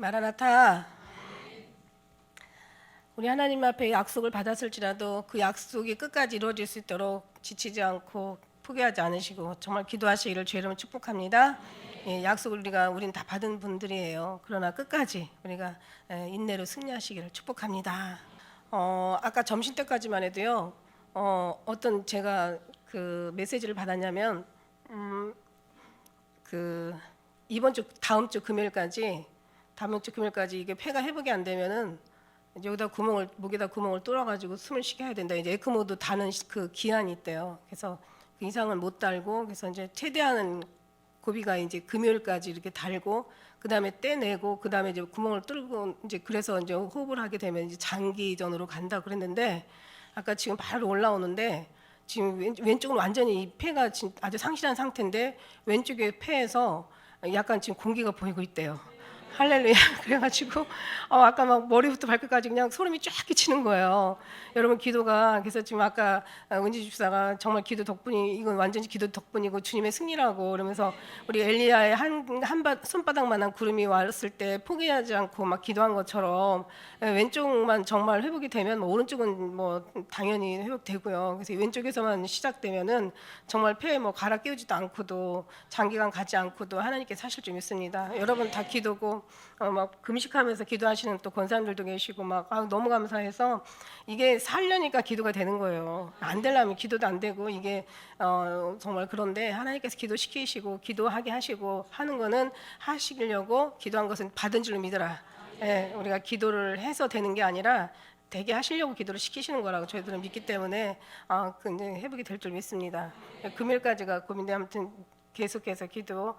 마라나타. 우리 하나님 앞에 약속을 받았을지라도 그 약속이 끝까지 이루어질 수 있도록 지치지 않고 포기하지 않으시고 정말 기도하시기를 주의 이름으로 축복합니다. 예, 약속을 우리는 다 받은 분들이에요. 그러나 끝까지 우리가 인내로 승리하시기를 축복합니다. 아까 점심 때까지만 해도요. 어떤 제가 그 메시지를 받았냐면 그 이번 주 다음 주 금요일까지 이게 폐가 회복이 안 되면은 여기다 목에다 구멍을 뚫어가지고 숨을 쉬게 해야 된다. 이제 에크모도 다는 그 기한이 있대요. 그래서 그 이상을 못 달고, 그래서 이제 최대한 고비가 이제 금요일까지 이렇게 달고, 그 다음에 떼내고, 그 다음에 이제 구멍을 뚫고, 이제 그래서 이제 호흡을 하게 되면 이제 장기전으로 간다 그랬는데, 아까 지금 바로 올라오는데 지금 왼쪽은 완전히 이 폐가 아주 상실한 상태인데 왼쪽에 폐에서 약간 지금 공기가 보이고 있대요. 할렐루야. 그래가지고 아까 막 머리부터 발끝까지 그냥 소름이 쫙 끼치는 거예요. 여러분 기도가, 그래서 지금 아까 은지 집사가 정말 기도 덕분이, 이건 완전히 기도 덕분이고 주님의 승리라고 그러면서 우리 엘리야의 손바닥만한 구름이 왔을 때 포기하지 않고 막 기도한 것처럼 왼쪽만 정말 회복이 되면 뭐 오른쪽은 뭐 당연히 회복되고요. 그래서 왼쪽에서만 시작되면은 정말 폐에 뭐 갈아 끼우지도 않고도 장기간 가지 않고도 하나님께 사실 좀 있습니다. 여러분 다 기도고 막 금식하면서 기도하시는 또 권사님들도 계시고 막 너무 감사해서 이게 살려니까 기도가 되는 거예요. 안 되려면 기도도 안 되고 이게 정말 그런데 하나님께서 기도시키시고 기도하게 하시고 하는 거는 하시려고 기도한 것은 받은 줄로 믿어라. 예, 우리가 기도를 해서 되는 게 아니라 되게 하시려고 기도를 시키시는 거라고 저희들은 믿기 때문에 근데 회복이 될 줄 믿습니다. 금요일까지가 고민돼. 아무튼 계속해서 기도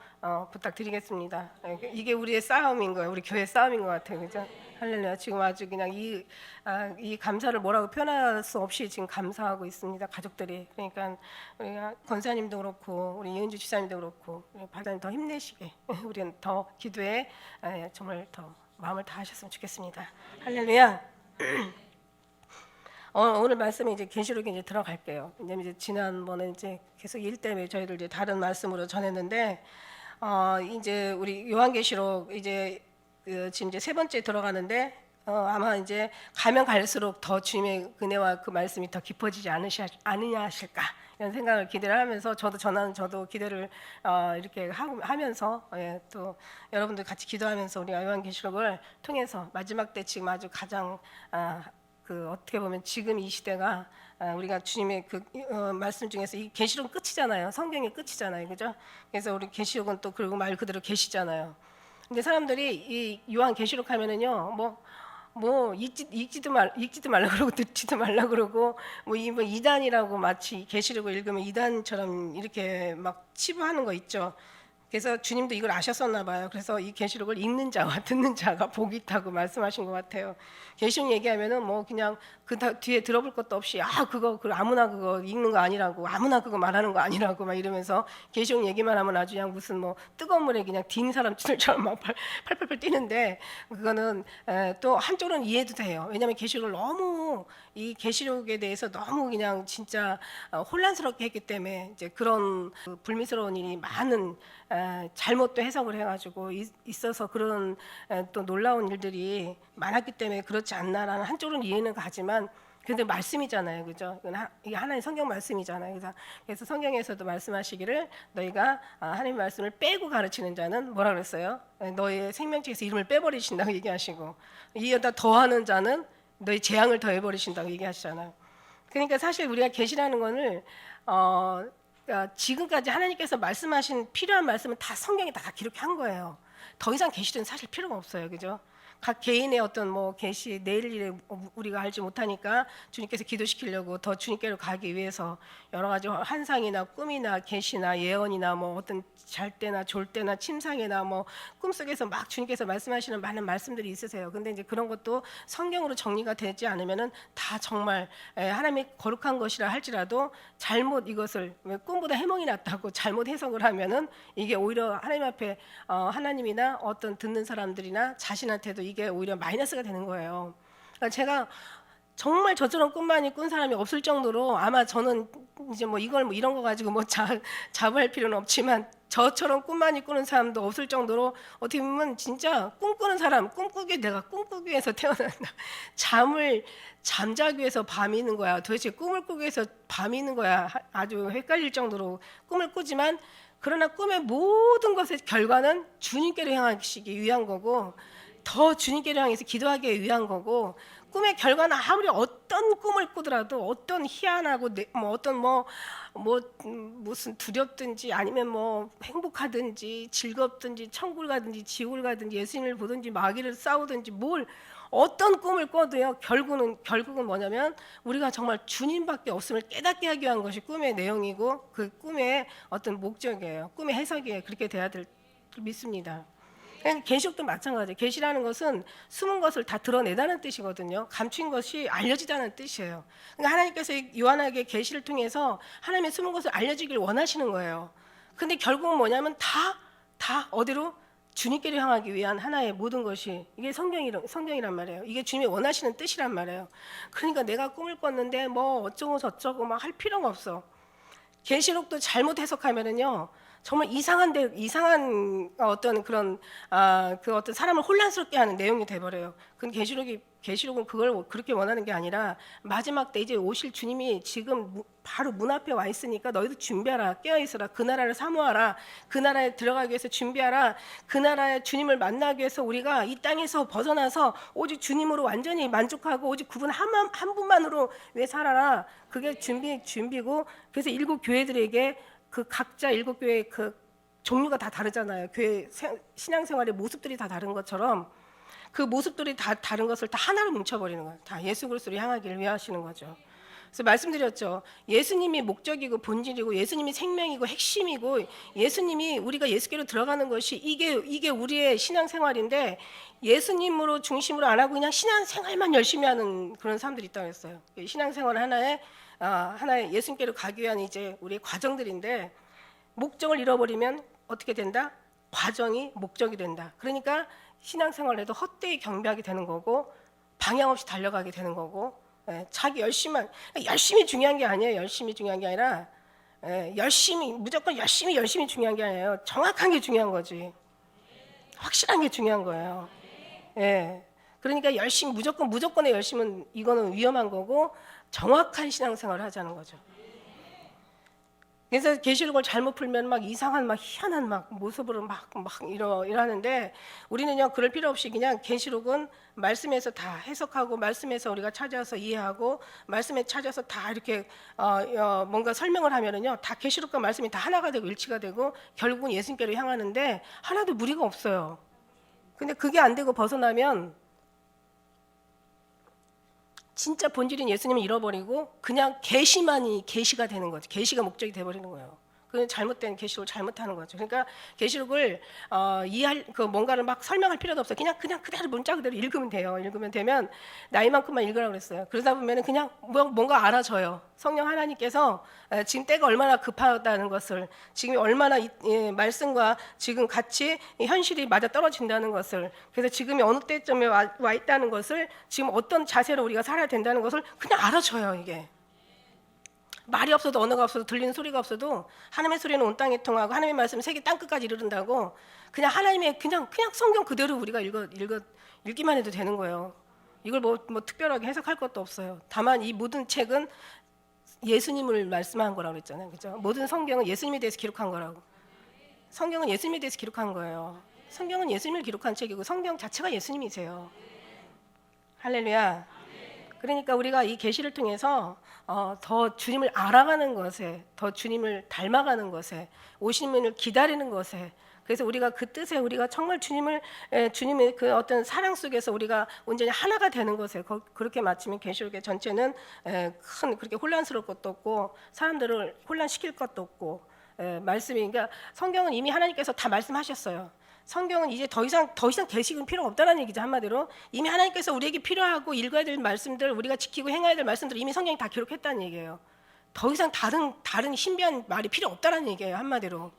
부탁드리겠습니다. 이게 우리의 싸움인 거예요. 우리 교회 싸움인 것 같아요. 그죠? 할렐루야. 지금 아주 그냥 이 감사를 뭐라고 표현할 수 없이 지금 감사하고 있습니다. 가족들이. 그러니까 우리 권사님도 그렇고 우리 이은주 지사님도 그렇고 우리 박사님 더 힘내시게 우리는 더 기도에 정말 더 마음을 다하셨으면 좋겠습니다. 할렐루야. 오늘 말씀에 이제 계시록에 이제 들어갈게요. 왜냐면 이제 지난번에 이제 계속 일 때문에 저희들 이제 다른 말씀으로 전했는데 이제 우리 요한계시록 이제 지금 이제 세 번째 들어가는데 아마 이제 가면 갈수록 더 주님의 은혜와 그 말씀이 더 깊어지지 않으냐 하실까 이런 생각을 기대를 하면서 저도 기대를 이렇게 하면서 또 여러분들 같이 기도하면서 우리 요한계시록을 통해서 마지막 때 지금 아주 가장 어떻게 보면 지금 이 시대가 우리가 주님의 그 말씀 중에서 이 계시록은 끝이잖아요. 성경의 끝이잖아요, 그죠? 그래서 우리 계시록은 또 그리고 말 그대로 계시잖아요. 근데 사람들이 이 요한 계시록 하면은요, 뭐 읽지도 말라 그러고 듣지도 말라 그러고 뭐 이단이라고 마치 계시록을 읽으면 이단처럼 이렇게 막 치부하는 거 있죠. 그래서 주님도 이걸 아셨었나 봐요. 그래서 이 계시록을 읽는 자와 듣는 자가 복이 있다고 말씀하신 것 같아요. 계시록 얘기하면은 뭐 그냥 그 뒤에 들어볼 것도 없이 그거 아무나 그거 읽는 거 아니라고, 아무나 그거 말하는 거 아니라고 막 이러면서 계시록 얘기만 하면 아주 그냥 무슨 뭐 뜨거운 물에 그냥 딘 사람들처럼 막 팔팔팔 뛰는데 그거는 또 한쪽으로는 이해도 돼요. 왜냐하면 계시록을 너무 이 계시록에 대해서 너무 그냥 진짜 혼란스럽게 했기 때문에 이제 그런 불미스러운 일이 많은 잘못도 해석을 해가지고 있어서 그런 또 놀라운 일들이 많았기 때문에 그렇지 않나라는 한쪽으로는 이해는 가지만 근데 말씀이잖아요, 그죠? 이게 하나님 성경 말씀이잖아요. 그래서 성경에서도 말씀하시기를 너희가 하나님 말씀을 빼고 가르치는 자는 뭐라 그랬어요? 너의 생명책에서 이름을 빼버리신다고 얘기하시고 이에다 더하는 자는 너희 재앙을 더해버리신다고 얘기하시잖아요. 그러니까 사실 우리가 계시라는 거를 지금까지 하나님께서 말씀하신 필요한 말씀은 다 성경에 다 기록한 거예요. 더 이상 계시는 사실 필요가 없어요, 그죠? 각 개인의 어떤 뭐 계시 내일 일에 우리가 알지 못하니까 주님께서 기도시키려고 더 주님께로 가기 위해서 여러 가지 환상이나 꿈이나 계시나 예언이나 뭐 어떤 잘 때나 졸 때나 침상이나 뭐 꿈속에서 막 주님께서 말씀하시는 많은 말씀들이 있으세요. 근데 이제 그런 것도 성경으로 정리가 되지 않으면은 다 정말 하나님의 거룩한 것이라 할지라도 잘못 이것을 꿈보다 해몽이 낫다고 잘못 해석을 하면은 이게 오히려 하나님 앞에 하나님이나 어떤 듣는 사람들이나 자신한테도 이게 오히려 마이너스가 되는 거예요. 그러니까 제가 정말 저처럼 꿈 많이 꾼 사람이 없을 정도로 아마 저는 이제 뭐 이걸 뭐 이런 거 가지고 뭐 자부할 필요는 없지만 저처럼 꿈 많이 꾸는 사람도 없을 정도로 어떻게 보면 진짜 꿈꾸는 사람, 내가 꿈꾸기 위해서 태어났나. 잠자기 위해서 밤이 있는 거야. 도대체 꿈을 꾸기 위해서 밤이 있는 거야. 아주 헷갈릴 정도로 꿈을 꾸지만 그러나 꿈의 모든 것의 결과는 주님께로 향하시기 위한 거고 더 주님께로 향해서 기도하기 위한 거고 꿈의 결과는 아무리 어떤 꿈을 꾸더라도 어떤 희한하고 무슨 두렵든지 아니면 뭐 행복하든지 즐겁든지 천국을 가든지 지옥을 가든지 예수님을 보든지 마귀를 싸우든지 어떤 꿈을 꿔도요 결국은 뭐냐면 우리가 정말 주님밖에 없음을 깨닫게 하기 위한 것이 꿈의 내용이고 그 꿈의 어떤 목적이에요. 꿈의 해석이에요. 그렇게 돼야 될 믿습니다. 계시록도 마찬가지예요. 계시라는 것은 숨은 것을 다 드러내다는 뜻이거든요. 감춘 것이 알려지다는 뜻이에요. 그러니까 하나님께서 요한에게 계시를 통해서 하나님의 숨은 것을 알려지길 원하시는 거예요. 근데 결국은 뭐냐면 다 어디로? 주님께로 향하기 위한 하나의 모든 것이 이게 성경이란 말이에요. 이게 주님이 원하시는 뜻이란 말이에요. 그러니까 내가 꿈을 꿨는데 뭐 어쩌고 저쩌고 막 할 필요가 없어. 계시록도 잘못 해석하면은요 정말 이상한 어떤 그런 그 어떤 사람을 혼란스럽게 하는 내용이 돼버려요. 근데 계시록은 그걸 그렇게 원하는 게 아니라 마지막 때 이제 오실 주님이 지금 바로 문 앞에 와 있으니까 너희도 준비하라, 깨어 있어라, 그 나라를 사모하라, 그 나라에 들어가기 위해서 준비하라, 그 나라의 주님을 만나기 위해서 우리가 이 땅에서 벗어나서 오직 주님으로 완전히 만족하고 오직 그분 한 분만으로 왜 살아라. 그게 준비고 그래서 7교회들에게 그 각자 7교회 그 종류가 다 다르잖아요. 교회 신앙생활의 모습들이 다 다른 것처럼 그 모습들이 다 다른 것을 다 하나로 뭉쳐버리는 거예요. 다 예수 그리스도로 향하기를 위하시는 거죠. 그래서 말씀드렸죠. 예수님이 목적이고 본질이고 예수님이 생명이고 핵심이고 예수님이 우리가 예수께로 들어가는 것이 이게 우리의 신앙생활인데 예수님으로 중심으로 안 하고 그냥 신앙생활만 열심히 하는 그런 사람들이 있다고 했어요. 신앙생활은 하나의 예수님께로 가기 위한 이제 우리의 과정들인데 목적을 잃어버리면 어떻게 된다? 과정이 목적이 된다. 그러니까 신앙생활을 해도 헛되이 경배하게 되는 거고 방향 없이 달려가게 되는 거고 자기 열심히 중요한 게 아니에요. 열심히 중요한 게 아니라 무조건 열심히 중요한 게 아니에요. 정확한 게 중요한 거지. 확실한 게 중요한 거예요. 그러니까 무조건의 열심은 이거는 위험한 거고 정확한 신앙생활을 하자는 거죠. 그래서 계시록을 잘못 풀면 막 이상한 희한한 모습으로 이러는데 우리는요 그럴 필요 없이 그냥 계시록은 말씀에서 다 해석하고 말씀에서 우리가 찾아서 이해하고 말씀에 찾아서 다 이렇게 뭔가 설명을 하면은요 다 계시록과 말씀이 다 하나가 되고 일치가 되고 결국은 예수님께로 향하는데 하나도 무리가 없어요. 근데 그게 안 되고 벗어나면 진짜 본질인 예수님을 잃어버리고 그냥 계시만이 계시가 되는 거죠. 계시가 목적이 돼버리는 거예요. 그 잘못된 계시록을 잘못하는 거죠. 그러니까 계시록을 이해할 뭔가를 막 설명할 필요도 없어요. 그냥 그대로 문자 그대로 읽으면 돼요. 읽으면 되면 나이만큼만 읽으라고 그랬어요. 그러다 보면은 그냥 뭔가 알아져요. 성령 하나님께서 지금 때가 얼마나 급하다는 것을 지금 얼마나 말씀과 지금 같이 현실이 맞아 떨어진다는 것을 그래서 지금이 어느 때쯤에 와 있다는 것을 지금 어떤 자세로 우리가 살아야 된다는 것을 그냥 알아줘요. 이게. 말이 없어도 언어가 없어도 들리는 소리가 없어도 하나님의 소리는 온 땅에 통하고 하나님의 말씀은 세계 땅끝까지 이르른다고 그냥 하나님의 그냥 성경 그대로 우리가 읽기만 해도 되는 거예요. 이걸 뭐 특별하게 해석할 것도 없어요. 다만 이 모든 책은 예수님을 말씀한 거라고 그랬잖아요. 그죠? 모든 성경은 예수님에 대해서 기록한 거라고. 성경은 예수님에 대해서 기록한 거예요. 성경은 예수님을 기록한 책이고 성경 자체가 예수님이세요. 할렐루야. 그러니까 우리가 이 계시를 통해서 더 주님을 알아가는 것에, 더 주님을 닮아가는 것에, 오시는 기다리는 것에, 그래서 우리가 그 뜻에 우리가 정말 주님의 그 어떤 사랑 속에서 우리가 온전히 하나가 되는 것에 그렇게 마치면 계시록의 전체는 큰 그렇게 혼란스러울 것도 없고 사람들을 혼란시킬 것도 없고 말씀이 그러니까 성경은 이미 하나님께서 다 말씀하셨어요. 성경은 이제 더 이상 계시는 필요가 없다는 얘기죠. 한마디로 이미 하나님께서 우리에게 필요하고 읽어야 될 말씀들 우리가 지키고 행해야 될 말씀들 이미 성경이 다 기록했다는 얘기예요. 더 이상 다른 신비한 말이 필요 없다는 얘기예요. 한마디로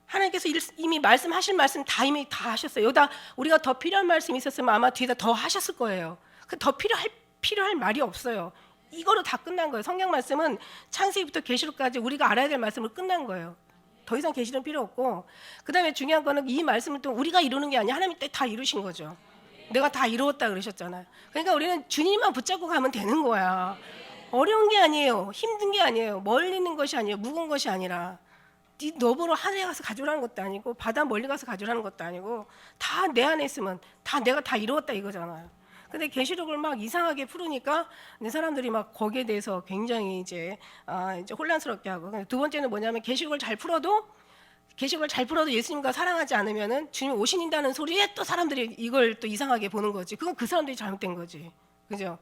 하나님께서 이미 말씀하실 말씀 이미 다 하셨어요. 여기다 우리가 더 필요한 말씀이 있었으면 아마 뒤에다 더 하셨을 거예요. 더 필요할 필요할 말이 없어요. 이거로 다 끝난 거예요. 성경 말씀은 창세기부터 계시록까지 우리가 알아야 될 말씀으로 끝난 거예요. 더 이상 계시는 필요 없고, 그 다음에 중요한 거는 이 말씀을 또 우리가 이루는 게 아니라 하나님이 다 이루신 거죠. 내가 다 이루었다 그러셨잖아요. 그러니까 우리는 주님만 붙잡고 가면 되는 거야. 어려운 게 아니에요. 힘든 게 아니에요. 멀리 있는 것이 아니에요. 무거운 것이 아니라 너 보러 하늘에 가서 가져오라는 것도 아니고 바다 멀리 가서 가져오라는 것도 아니고 다 내 안에 있으면 다 내가 다 이루었다 이거잖아요. 근데 계시록을 막 이상하게 풀으니까 내 사람들이 막 거기에 대해서 굉장히 이제 혼란스럽게 하고, 두 번째는 뭐냐면 계시록을 잘 풀어도 예수님과 사랑하지 않으면은 주님 오신다는 소리에 또 사람들이 이걸 또 이상하게 보는 거지. 그건 그 사람들이 잘못된 거지. 그죠?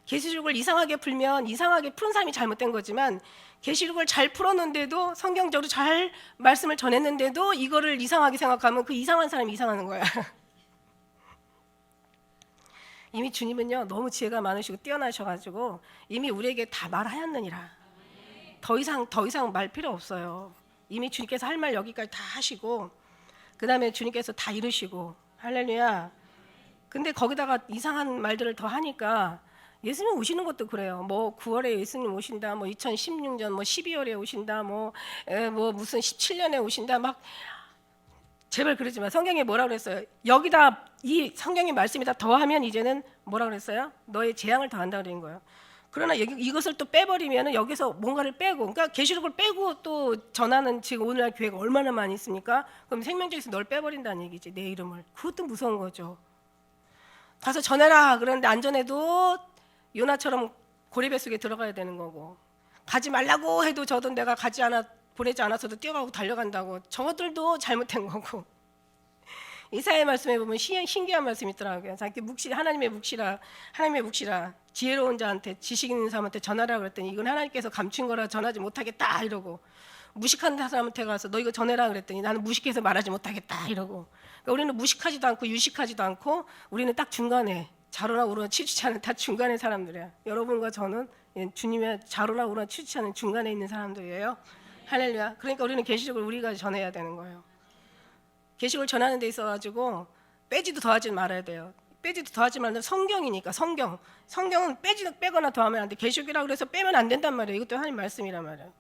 계시록을 이상하게 풀면 이상하게 푸는 사람이 잘못된 거지만, 계시록을 잘 풀었는데도 성경적으로 잘 말씀을 전했는데도 이거를 이상하게 생각하면 그 이상한 사람이 이상하는 거야. 이미 주님은요 너무 지혜가 많으시고 뛰어나셔가지고 이미 우리에게 다 말하였느니라. 더 이상 말 필요 없어요. 이미 주님께서 할 말 여기까지 다 하시고, 그 다음에 주님께서 다 이루시고. 할렐루야. 근데 거기다가 이상한 말들을 더 하니까, 예수님 오시는 것도 그래요. 뭐 9월에 예수님 오신다, 뭐 2016년 뭐 12월에 오신다, 뭐 무슨 17년에 오신다, 막 제발 그러지 마. 성경에 뭐라 그랬어요? 여기다 이 성경의 말씀에다 더하면 이제는 뭐라 그랬어요? 너의 재앙을 더한다 그런 거예요. 그러나 이것을 또 빼버리면 여기서 뭔가를 빼고, 그러니까 계시록을 빼고 또 전하는 지금 오늘날 교회가 얼마나 많이 있습니까? 그럼 생명책에서 널 빼버린다는 얘기지, 내 이름을. 그것도 무서운 거죠. 가서 전해라 그러는데 안 전해도 요나처럼 고리배 속에 들어가야 되는 거고, 가지 말라고 해도 저도 내가 보내지 않았어도 뛰어가고 달려간다고. 저것들도 잘못된 거고. 이사야 말씀에 보면 신기한 말씀이 있더라고요. 자기 하나님의 묵시라 지혜로운 자한테, 지식 있는 사람한테 전하라 그랬더니 이건 하나님께서 감춘 거라 전하지 못하겠다 이러고, 무식한 사람한테 가서 너 이거 전해라 그랬더니 나는 무식해서 말하지 못하겠다 이러고. 그러니까 우리는 무식하지도 않고 유식하지도 않고, 우리는 딱 중간에 자로나 우러나 치우치지 않은 다 중간의 사람들이야. 여러분과 저는 주님의 자로나 우러나 치우치지 않은 중간에 있는 사람들이에요. 할렐루야. 그러니까 우리는 계시록을 우리가 전해야 되는 거예요. 계시록을 전하는 데 있어가지고 빼지도 더하지 말아야 돼요. 빼지도 더하지 말면 성경이니까. 성경은 빼거나 더하면 안 돼. 계시록이라고 그래서 빼면 안 된단 말이에요. 이것도 하나님 말씀이란 말이에요.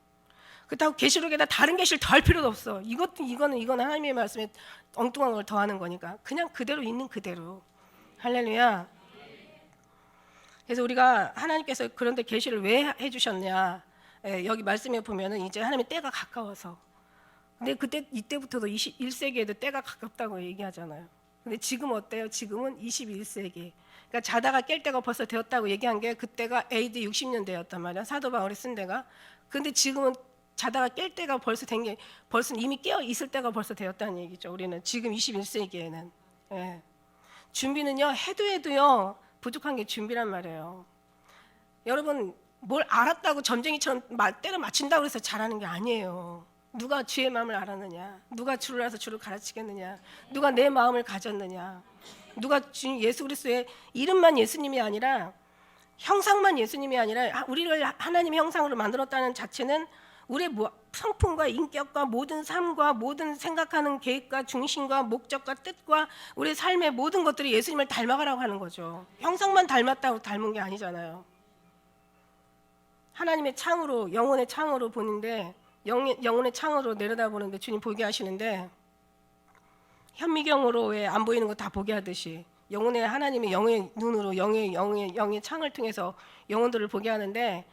그렇다고 계시록에다 다른 계시를 더할 필요도 없어. 이거는 하나님의 말씀에 엉뚱한 걸 더하는 거니까 그냥 그대로 있는 그대로. 할렐루야. 그래서 우리가 하나님께서 그런데 계시를 왜 해주셨냐, 여기 말씀에 보면은 이제 하나님의 때가 가까워서. 근데 이때부터도 21세기에도 때가 가깝다고 얘기하잖아요. 근데 지금 어때요? 지금은 21세기. 그러니까 자다가 깰 때가 벌써 되었다고 얘기한 게 그때가 AD 60년대였단 말이야. 사도 바울이 쓴 데가. 근데 지금은 자다가 깰 때가 벌써 된 게, 벌써 이미 깨어 있을 때가 벌써 되었다는 얘기죠. 우리는 지금 21세기에는. 예. 준비는요, 해도요 부족한 게 준비란 말이에요. 여러분, 뭘 알았다고 점쟁이처럼 때를 맞춘다고 해서 잘하는 게 아니에요. 누가 주의 마음을 알았느냐, 누가 주를 알아서 주를 가르치겠느냐, 누가 내 마음을 가졌느냐, 누가 예수 그리스도의 이름만 예수님이 아니라, 형상만 예수님이 아니라 우리를 하나님의 형상으로 만들었다는 자체는 우리의 성품과 인격과 모든 삶과 모든 생각하는 계획과 중심과 목적과 뜻과 우리의 삶의 모든 것들이 예수님을 닮아가라고 하는 거죠. 형상만 닮았다고 닮은 게 아니잖아요. 하나님의 창으로, 영혼의 창으로 보는데, 영혼의 창으로 내려다보는데 주님 보게 하시는데, 현미경으로 왜 안 보이는 거 다 보게 하듯이 영혼의 하나님의 영의 눈으로 영의 창을 통해서 영혼들을 보게 하는데,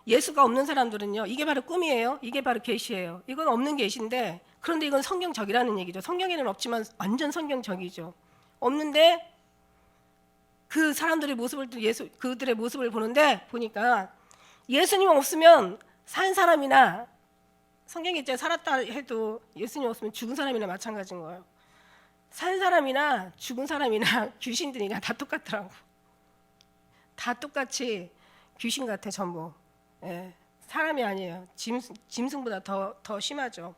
예수가 없는 사람들은요, 이게 바로 꿈이에요. 이게 바로 계시예요. 이건 없는 계시인데, 그런데 이건 성경적이라는 얘기죠. 성경에는 없지만 완전 성경적이죠. 없는데 그 사람들의 모습을, 그들의 모습을 보니까 예수님 없으면 산 사람이나, 성경에 이제 살았다 해도 예수님 없으면 죽은 사람이나 마찬가지인 거예요. 산 사람이나 죽은 사람이나 귀신들이나 다 똑같더라고. 다 똑같이 귀신 같아 전부. 예, 사람이 아니에요. 짐승보다 더 심하죠.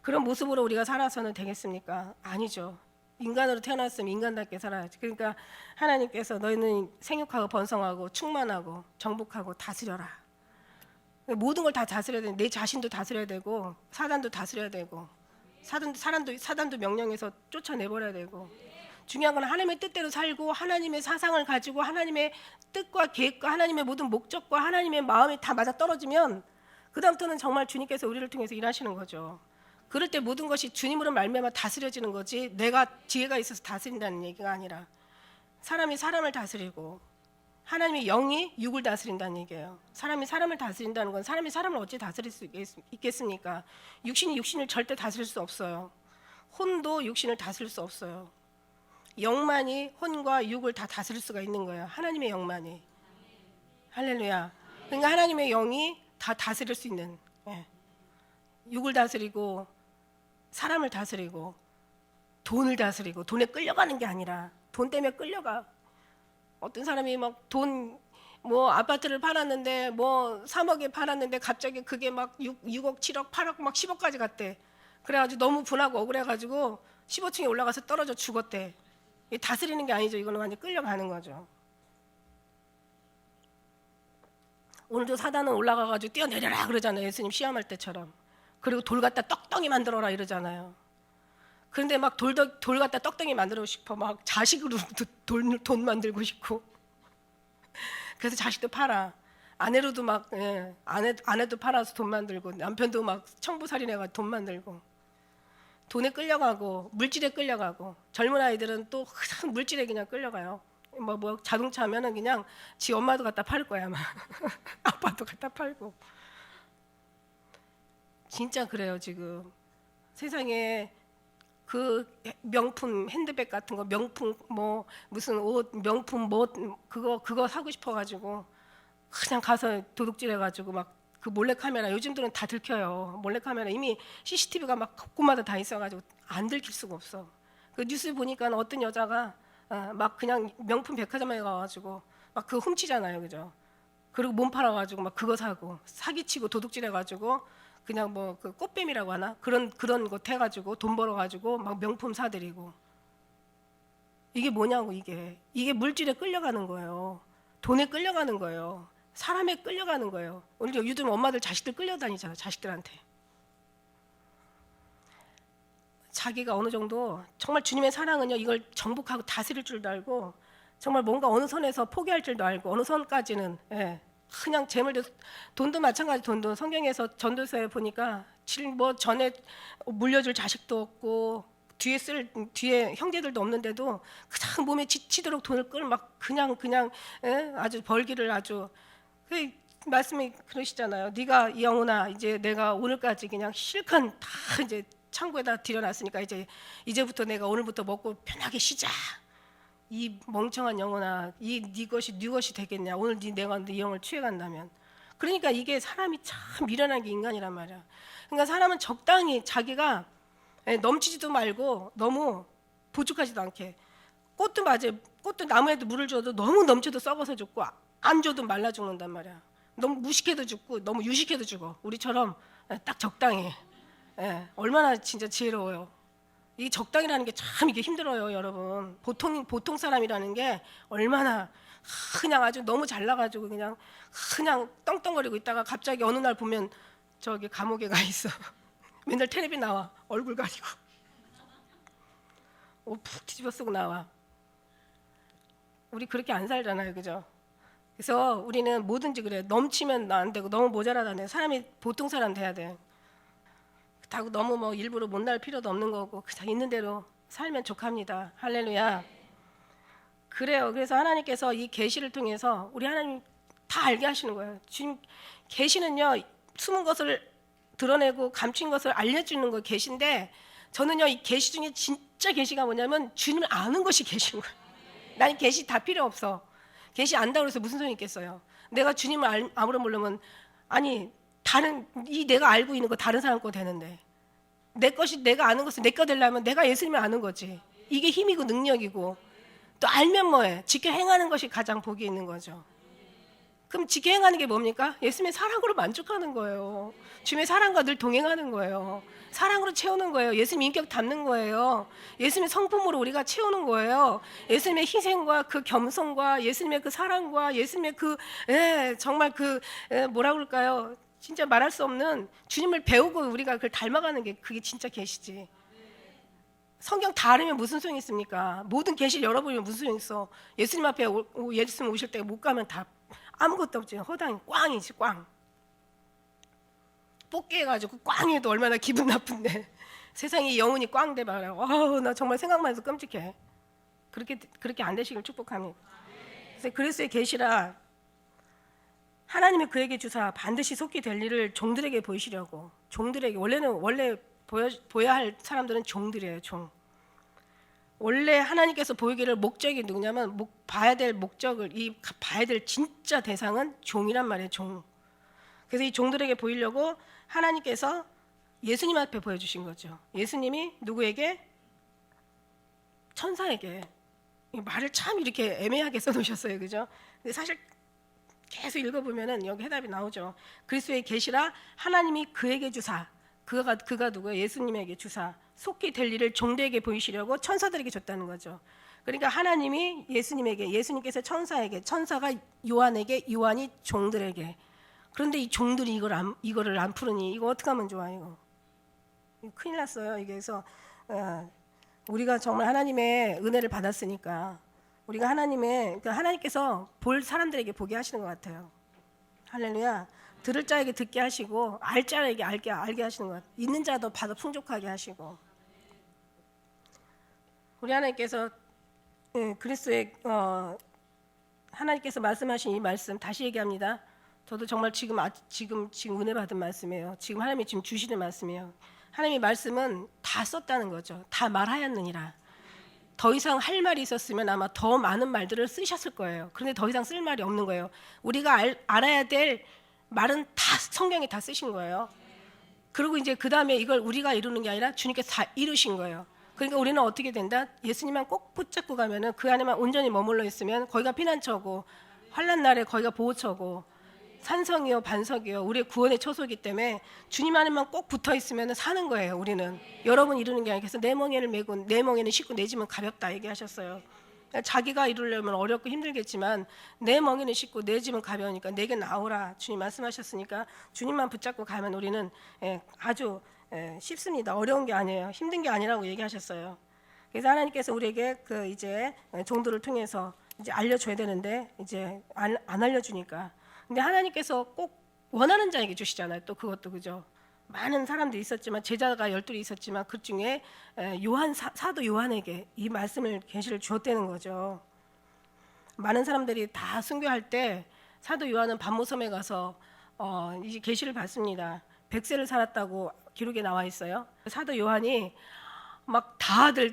그런 모습으로 우리가 살아서는 되겠습니까? 아니죠. 인간으로 태어났으면 인간답게 살아야지. 그러니까 하나님께서 너희는 생육하고 번성하고 충만하고 정복하고 다스려라. 모든 걸 다 다스려야 되는, 내 자신도 다스려야 되고 사단도 다스려야 되고, 사단도 명령해서 쫓아내버려야 되고, 중요한 건 하나님의 뜻대로 살고 하나님의 사상을 가지고 하나님의 뜻과 계획과 하나님의 모든 목적과 하나님의 마음이 다 맞아떨어지면 그다음부터는 정말 주님께서 우리를 통해서 일하시는 거죠. 그럴 때 모든 것이 주님으로 말미암아 다스려지는 거지 내가 지혜가 있어서 다스린다는 얘기가 아니라 사람이 사람을 다스리고 하나님의 영이 육을 다스린다는 얘기예요. 사람이 사람을 다스린다는 건 사람이 사람을 어찌 다스릴 수 있겠습니까? 육신이 육신을 절대 다스릴 수 없어요. 혼도 육신을 다스릴 수 없어요. 영만이 혼과 육을 다 다스릴 수가 있는 거예요. 하나님의 영만이. 할렐루야. 그러니까 하나님의 영이 다 다스릴 수 있는, 육을 다스리고 사람을 다스리고 돈을 다스리고 돈에 끌려가는 게 아니라 돈 때문에 끌려가. 어떤 사람이 막 돈 뭐 아파트를 팔았는데 뭐 3억에 팔았는데 갑자기 그게 막 6억, 7억, 8억 막 10억까지 갔대. 그래가지고 너무 분하고 억울해가지고 15층에 올라가서 떨어져 죽었대. 다스리는 게 아니죠. 이거는 완전 끌려가는 거죠. 오늘도 사단은 올라가가지고 뛰어내려라 그러잖아요. 예수님 시험할 때처럼. 그리고 돌 갖다 떡덩이 만들어라 이러잖아요. 그런데 막 돌 갖다 떡덩이 만들고 싶어. 막 자식으로 돈 만들고 싶고. 그래서 자식도 팔아. 아내로도 막 아내도 팔아서 돈 만들고 남편도 막 청부살인해가 돈 만들고. 돈에 끌려가고 물질에 끌려가고 젊은 아이들은 또 항상 물질에 그냥 끌려가요. 뭐 자동차 하면은 그냥 지 엄마도 갖다 팔 거야 아마. 아빠도 갖다 팔고. 진짜 그래요 지금. 세상에 그 명품 핸드백 같은 거 명품 뭐 무슨 옷 명품 뭐 그거 사고 싶어가지고 그냥 가서 도둑질해가지고 막 그 몰래카메라 요즘들은 다 들켜요. 몰래카메라 이미 CCTV가 막 곳곳마다 다 있어가지고 안 들킬 수가 없어. 그 뉴스 보니까 어떤 여자가 막 그냥 명품 백화점에 가가지고 막 그거 훔치잖아요, 그죠? 그리고 몸 팔아가지고 막 그거 사고 사기치고 도둑질해가지고 그냥 뭐 그 꽃뱀이라고 하나 그런 것 해가지고 돈 벌어가지고 막 명품 사들이고. 이게 뭐냐고. 이게 물질에 끌려가는 거예요. 돈에 끌려가는 거예요. 사람에 끌려가는 거예요. 오늘 요즘 엄마들 자식들 끌려다니잖아. 자식들한테. 자기가 어느 정도 정말 주님의 사랑은요 이걸 정복하고 다스릴 줄도 알고 정말 뭔가 어느 선에서 포기할 줄도 알고 어느 선까지는 그냥 재물도 돈도 마찬가지. 돈도 성경에서 전도서에 보니까 뭐 전에 물려줄 자식도 없고 뒤에 형제들도 없는데도 그냥 몸에 지치도록 돈을 막 그냥 아주 벌기를 아주. 그 말씀이 그러시잖아요. 네가 이 영혼아 이제 내가 오늘까지 그냥 실컷 다 이제 창고에다 들여놨으니까 이제부터 내가 오늘부터 먹고 편하게 쉬자. 이 멍청한 영혼아, 네 것이 되겠냐? 오늘 내가 네 영을 취해간다면. 그러니까 이게 사람이 참 미련한 게 인간이란 말이야. 그러니까 사람은 적당히 자기가 넘치지도 말고 너무 부족하지도 않게. 꽃도 맞아요. 꽃도 나무에도 물을 줘도 너무 넘쳐도 썩어서 죽고 안 줘도 말라 죽는단 말이야. 너무 무식해도 죽고 너무 유식해도 죽어. 우리처럼 딱 적당히. 얼마나 진짜 지혜로워요. 이 적당이라는 게 참 이게 힘들어요, 여러분. 보통 사람이라는 게 얼마나 그냥 아주 너무 잘나가지고 그냥 떵떵거리고 있다가 갑자기 어느 날 보면 저기 감옥에 가 있어. 맨날 텔레비 나와. 얼굴 가리고. 푹 뒤집어 쓰고 나와. 우리 그렇게 안 살잖아요, 그죠? 그래서 우리는 뭐든지 그래. 넘치면 안 되고 너무 모자라다네. 사람이 보통 사람 돼야 돼. 그렇다고 너무 뭐 일부러 못날 필요도 없는 거고 그냥 있는 대로 살면 족합니다. 할렐루야. 그래요. 그래서 하나님께서 이 계시를 통해서 우리 하나님 다 알게 하시는 거예요. 주님 계시는요 숨은 것을 드러내고 감춘 것을 알려주는 거 계시인데 저는요 이 계시 중에 진짜 계시가 뭐냐면 주님을 아는 것이 계시인 거예요. 난 계시 다 필요 없어. 계시 안다고 해서 무슨 소용이 있겠어요. 내가 주님을 아무런 모르면 아니 내가 알고 있는 거 다른 사람 거 되는데 내가 아는 것을 내 거 되려면 내가 예수님을 아는 거지. 이게 힘이고 능력이고 또 알면 뭐해. 지켜 행하는 것이 가장 복이 있는 거죠. 그럼 지켜 행하는 게 뭡니까? 예수님의 사랑으로 만족하는 거예요. 주님의 사랑과 늘 동행하는 거예요. 사랑으로 채우는 거예요. 예수님 인격 담는 거예요. 예수님의 성품으로 우리가 채우는 거예요. 예수님의 희생과 그 겸손과 예수님의 그 사랑과 예수님의 정말 뭐라 그럴까요? 진짜 말할 수 없는 주님을 배우고 우리가 그걸 닮아가는 게 그게 진짜 계시지. 성경 다 알으면 무슨 소용이 있습니까? 모든 계시를 열어보면 무슨 소용이 있어? 예수님 앞에 예수님 오실 때 못 가면 다 아무것도 없지. 허당이 꽝이지, 꽝. 뽑기 해가지고 꽝해도 얼마나 기분 나쁜데 세상이 영혼이 꽝 돼봐라고. 아우, 나 정말 생각만 해도 끔찍해. 그렇게 안 되시길 축복합니다. 그래서 그리스도의 계시라 하나님이 그에게 주사 반드시 속히 될 일을 종들에게 보이시려고. 종들에게 원래 보여야 할 사람들은 종들이에요. 종. 원래 하나님께서 보이기를 목적이 누구냐면 봐야 될 목적을 봐야 될 진짜 대상은 종이란 말이에요. 종. 그래서 이 종들에게 보이려고 하나님께서 예수님 앞에 보여주신 거죠. 예수님이 누구에게? 천사에게. 말을 참 이렇게 애매하게 써놓으셨어요, 그죠? 근데 사실 계속 읽어보면은 여기 해답이 나오죠. 그리스도의 계시라 하나님이 그에게 주사, 그가 누구예요? 예수님에게 주사, 속히 될 일을 종들에게 보이시려고 천사들에게 줬다는 거죠. 그러니까 하나님이 예수님에게, 예수님께서 천사에게, 천사가 요한에게, 요한이 종들에게. 그런데 이 종들이 이거를 안 푸르니 이거 어떻게 하면 좋아? 이거 큰일 났어요. 이게 그래서 우리가 정말 하나님의 은혜를 받았으니까 우리가 그러니까 하나님께서 볼 사람들에게 보게 하시는 것 같아요. 할렐루야. 들을 자에게 듣게 하시고 알 자에게 알게 하시는 것 같아요. 있는 자도 받아 풍족하게 하시고. 우리 하나님께서 그리스도의 하나님께서 말씀하신 이 말씀 다시 얘기합니다. 저도 정말 지금 은혜 받은 말씀이에요. 지금 하나님이 지금 주시는 말씀이에요. 하나님의 말씀은 다 썼다는 거죠. 다 말하였느니라. 더 이상 할 말이 있었으면 아마 더 많은 말들을 쓰셨을 거예요. 그런데 더 이상 쓸 말이 없는 거예요. 우리가 알아야 될 말은 다 성경에 다 쓰신 거예요. 그리고 이제 그 다음에 이걸 우리가 이루는 게 아니라 주님께서 다 이루신 거예요. 그러니까 우리는 어떻게 된다? 예수님만 꼭 붙잡고 가면은 그 안에만 온전히 머물러 있으면 거기가 피난처고 환난 날에 거기가 보호처고 산성이요 반석이요 우리의 구원의 처소이기 때문에 주님 안에만 꼭 붙어 있으면 사는 거예요. 우리는 여러분 이루는 게 아니라 그래서 내 멍에를 메고 내 멍에는 싣고 내 짐은 가볍다 얘기하셨어요. 자기가 이루려면 어렵고 힘들겠지만 내 멍에는 싣고 내 짐은 가벼우니까 내게 나오라 주님 말씀하셨으니까 주님만 붙잡고 가면 우리는 아주 쉽습니다. 어려운 게 아니에요. 힘든 게 아니라고 얘기하셨어요. 그래서 하나님께서 우리에게 이제 종들을 통해서 이제 알려줘야 되는데 이제 안 알려주니까. 근데 하나님께서 꼭 원하는 자에게 주시잖아요. 또 그것도 그죠. 많은 사람들이 있었지만 제자가 12이 있었지만 그 중에 사도 요한에게 이 말씀을 계시를 주었다는 거죠. 많은 사람들이 다 순교할 때 사도 요한은 반모섬에 가서 이 계시를 받습니다. 100세를 살았다고 기록에 나와 있어요. 사도 요한이 막 다들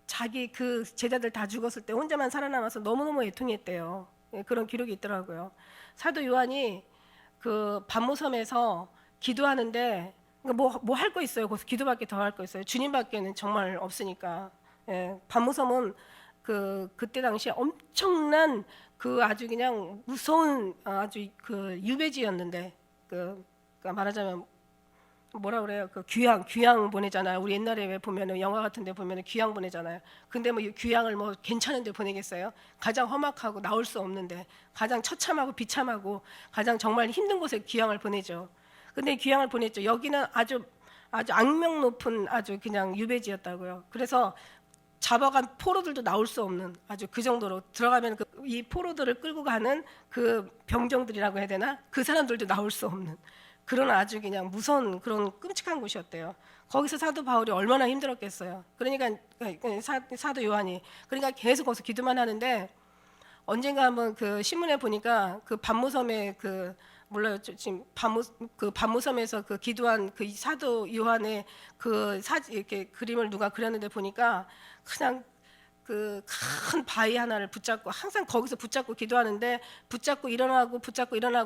자기 그 제자들 다 죽었을 때 혼자만 살아남아서 너무너무 애통했대요. 그런 기록이 있더라고요. 사도 요한이 그 반모섬에서 기도하는데 뭐 할 거 있어요? 거기서 기도밖에 더 할 거 있어요? 주님밖에는 정말 없으니까. 반모섬은 그때 당시에 엄청난 그 아주 그냥 무서운 아주 그 유배지였는데 그러니까 말하자면 뭐라 그래요? 그 귀양 보내잖아요. 우리 옛날에 왜 보면은 영화 같은데 보면은 귀양 보내잖아요. 근데 뭐 귀양을 뭐 괜찮은데 보내겠어요? 가장 험악하고 나올 수 없는데 가장 처참하고 비참하고 가장 정말 힘든 곳에 귀양을 보내죠. 근데 귀양을 보냈죠. 여기는 아주 악명 높은 아주 그냥 유배지였다고요. 그래서 잡아간 포로들도 나올 수 없는 아주 그 정도로 들어가면 이 포로들을 끌고 가는 그 병정들이라고 해야 되나? 그 사람들도 나올 수 없는 그런 아주 그냥 무서운 그런 끔찍한 곳이었대요. 거기서 사도 바울이 얼마나 힘들었겠어요. 그러니까 사도 요한이 그러니까 계속 거기서 기도만 하는데 언젠가 한번 그 신문에 보니까 그 반모섬에 몰라요. 지금 반모섬에서 그 기도한 그 사도 요한의 이렇게 그림을 누가 그렸는데 보니까 그냥 그 큰 바위 하나를 붙잡고 항상 거기서 붙잡고 기도하는데 붙잡고 일어나고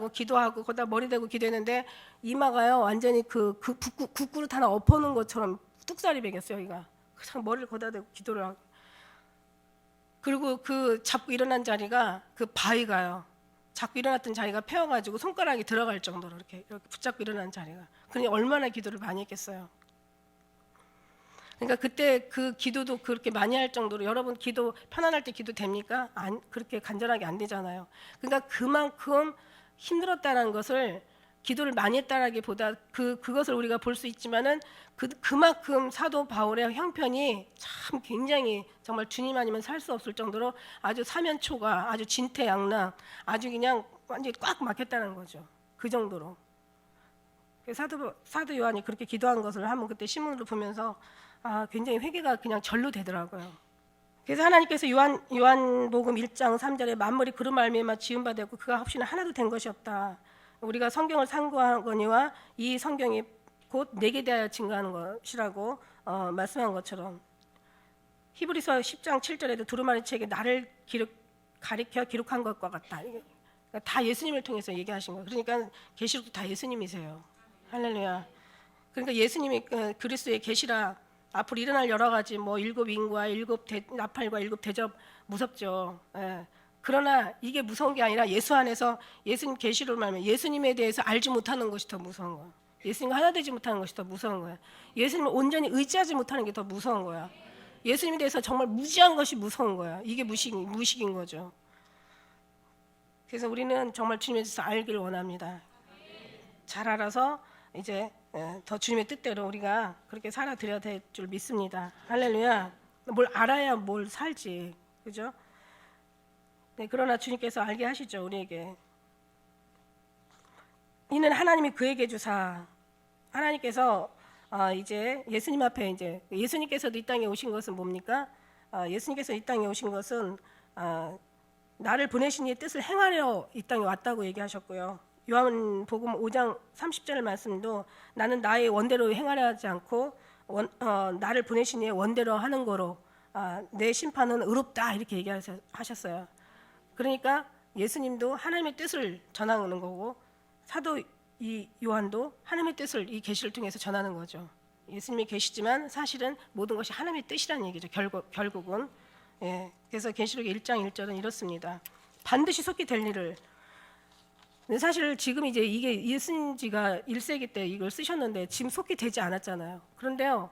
기도하고 거기다 머리 대고 기도했는데 이마가요 완전히 국그릇 하나 엎어놓은 것처럼 뚝살이 배겼어요. 여기가 그냥 머리를 거기다 대고 기도를 하고 그리고 잡고 일어난 자리가 그 바위가요. 잡고 일어났던 자리가 펴가지고 손가락이 들어갈 정도로 이렇게 붙잡고 일어난 자리가 그러니 얼마나 기도를 많이 했겠어요. 그러니까 그때 그 기도도 그렇게 많이 할 정도로 여러분 기도 편안할 때 기도 됩니까? 그렇게 간절하게 안 되잖아요. 그러니까 그만큼 힘들었다는 것을 기도를 많이 했다라기보다 그것을 우리가 볼 수 있지만은 그만큼 사도 바울의 형편이 참 굉장히 정말 주님 아니면 살 수 없을 정도로 아주 사면초가 아주 진퇴양난, 아주 그냥 완전히 꽉 막혔다는 거죠. 그 정도로. 사도 요한이 그렇게 기도한 것을 한번 그때 신문으로 보면서 굉장히 회개가 그냥 절로 되더라고요. 그래서 하나님께서 요한복음 1장 3절에 만물이 그로 말미암아 지은 바 되고 그가 없이는 하나도 된 것이 없다. 우리가 성경을 상고하거니와 이 성경이 곧 내게 대하여 증거하는 것이라고 말씀한 것처럼 히브리서 10장 7절에도 두루마리 책에 나를 가리켜 기록한 것과 같다. 그러니까 다 예수님을 통해서 얘기하신 거예요. 그러니까 계시록도 다 예수님이세요. 할렐루야. 그러니까 예수님이 그리스도의 계시라 앞으로 일어날 여러 가지 뭐 7인과 7나팔과 7대접 무섭죠. 예. 그러나 이게 무서운 게 아니라 예수 안에서 예수님 계시로 말하면 예수님에 대해서 알지 못하는 것이 더 무서운 거야. 예수님과 하나 되지 못하는 것이 더 무서운 거야. 예수님을 온전히 의지하지 못하는 게 더 무서운 거야. 예수님에 대해서 정말 무지한 것이 무서운 거야. 이게 무식인 거죠. 그래서 우리는 정말 주님에 대해서 알기를 원합니다. 잘 알아서 이제 더 주님의 뜻대로 우리가 그렇게 살아드려야 될 줄 믿습니다. 할렐루야. 뭘 알아야 뭘 살지, 그죠? 네, 그러나 주님께서 알게 하시죠, 우리에게. 이는 하나님이 그에게 주사, 하나님께서 이제 예수님 앞에 이제 예수님께서도 이 땅에 오신 것은 뭡니까? 예수님께서 이 땅에 오신 것은 나를 보내신 이의 뜻을 행하려 이 땅에 왔다고 얘기하셨고요. 요한복음 5장 30절 말씀도 나는 나의 원대로 행하려 하지 않고 나를 보내신 이의 원대로 하는 거로 내 심판은 의롭다 이렇게 얘기하셨어요. 그러니까 예수님도 하나님의 뜻을 전하는 거고 사도 이 요한도 하나님의 뜻을 이 계시를 통해서 전하는 거죠. 예수님이 계시지만 사실은 모든 것이 하나님의 뜻이라는 얘기죠. 결국은. 예. 그래서 계시록 1장 1절은 이렇습니다. 반드시 속히 될 일을. 근데 사실 지금 이제 이게 쓴 지가 1세기 때 이걸 쓰셨는데 지금 속히 되지 않았잖아요. 그런데요.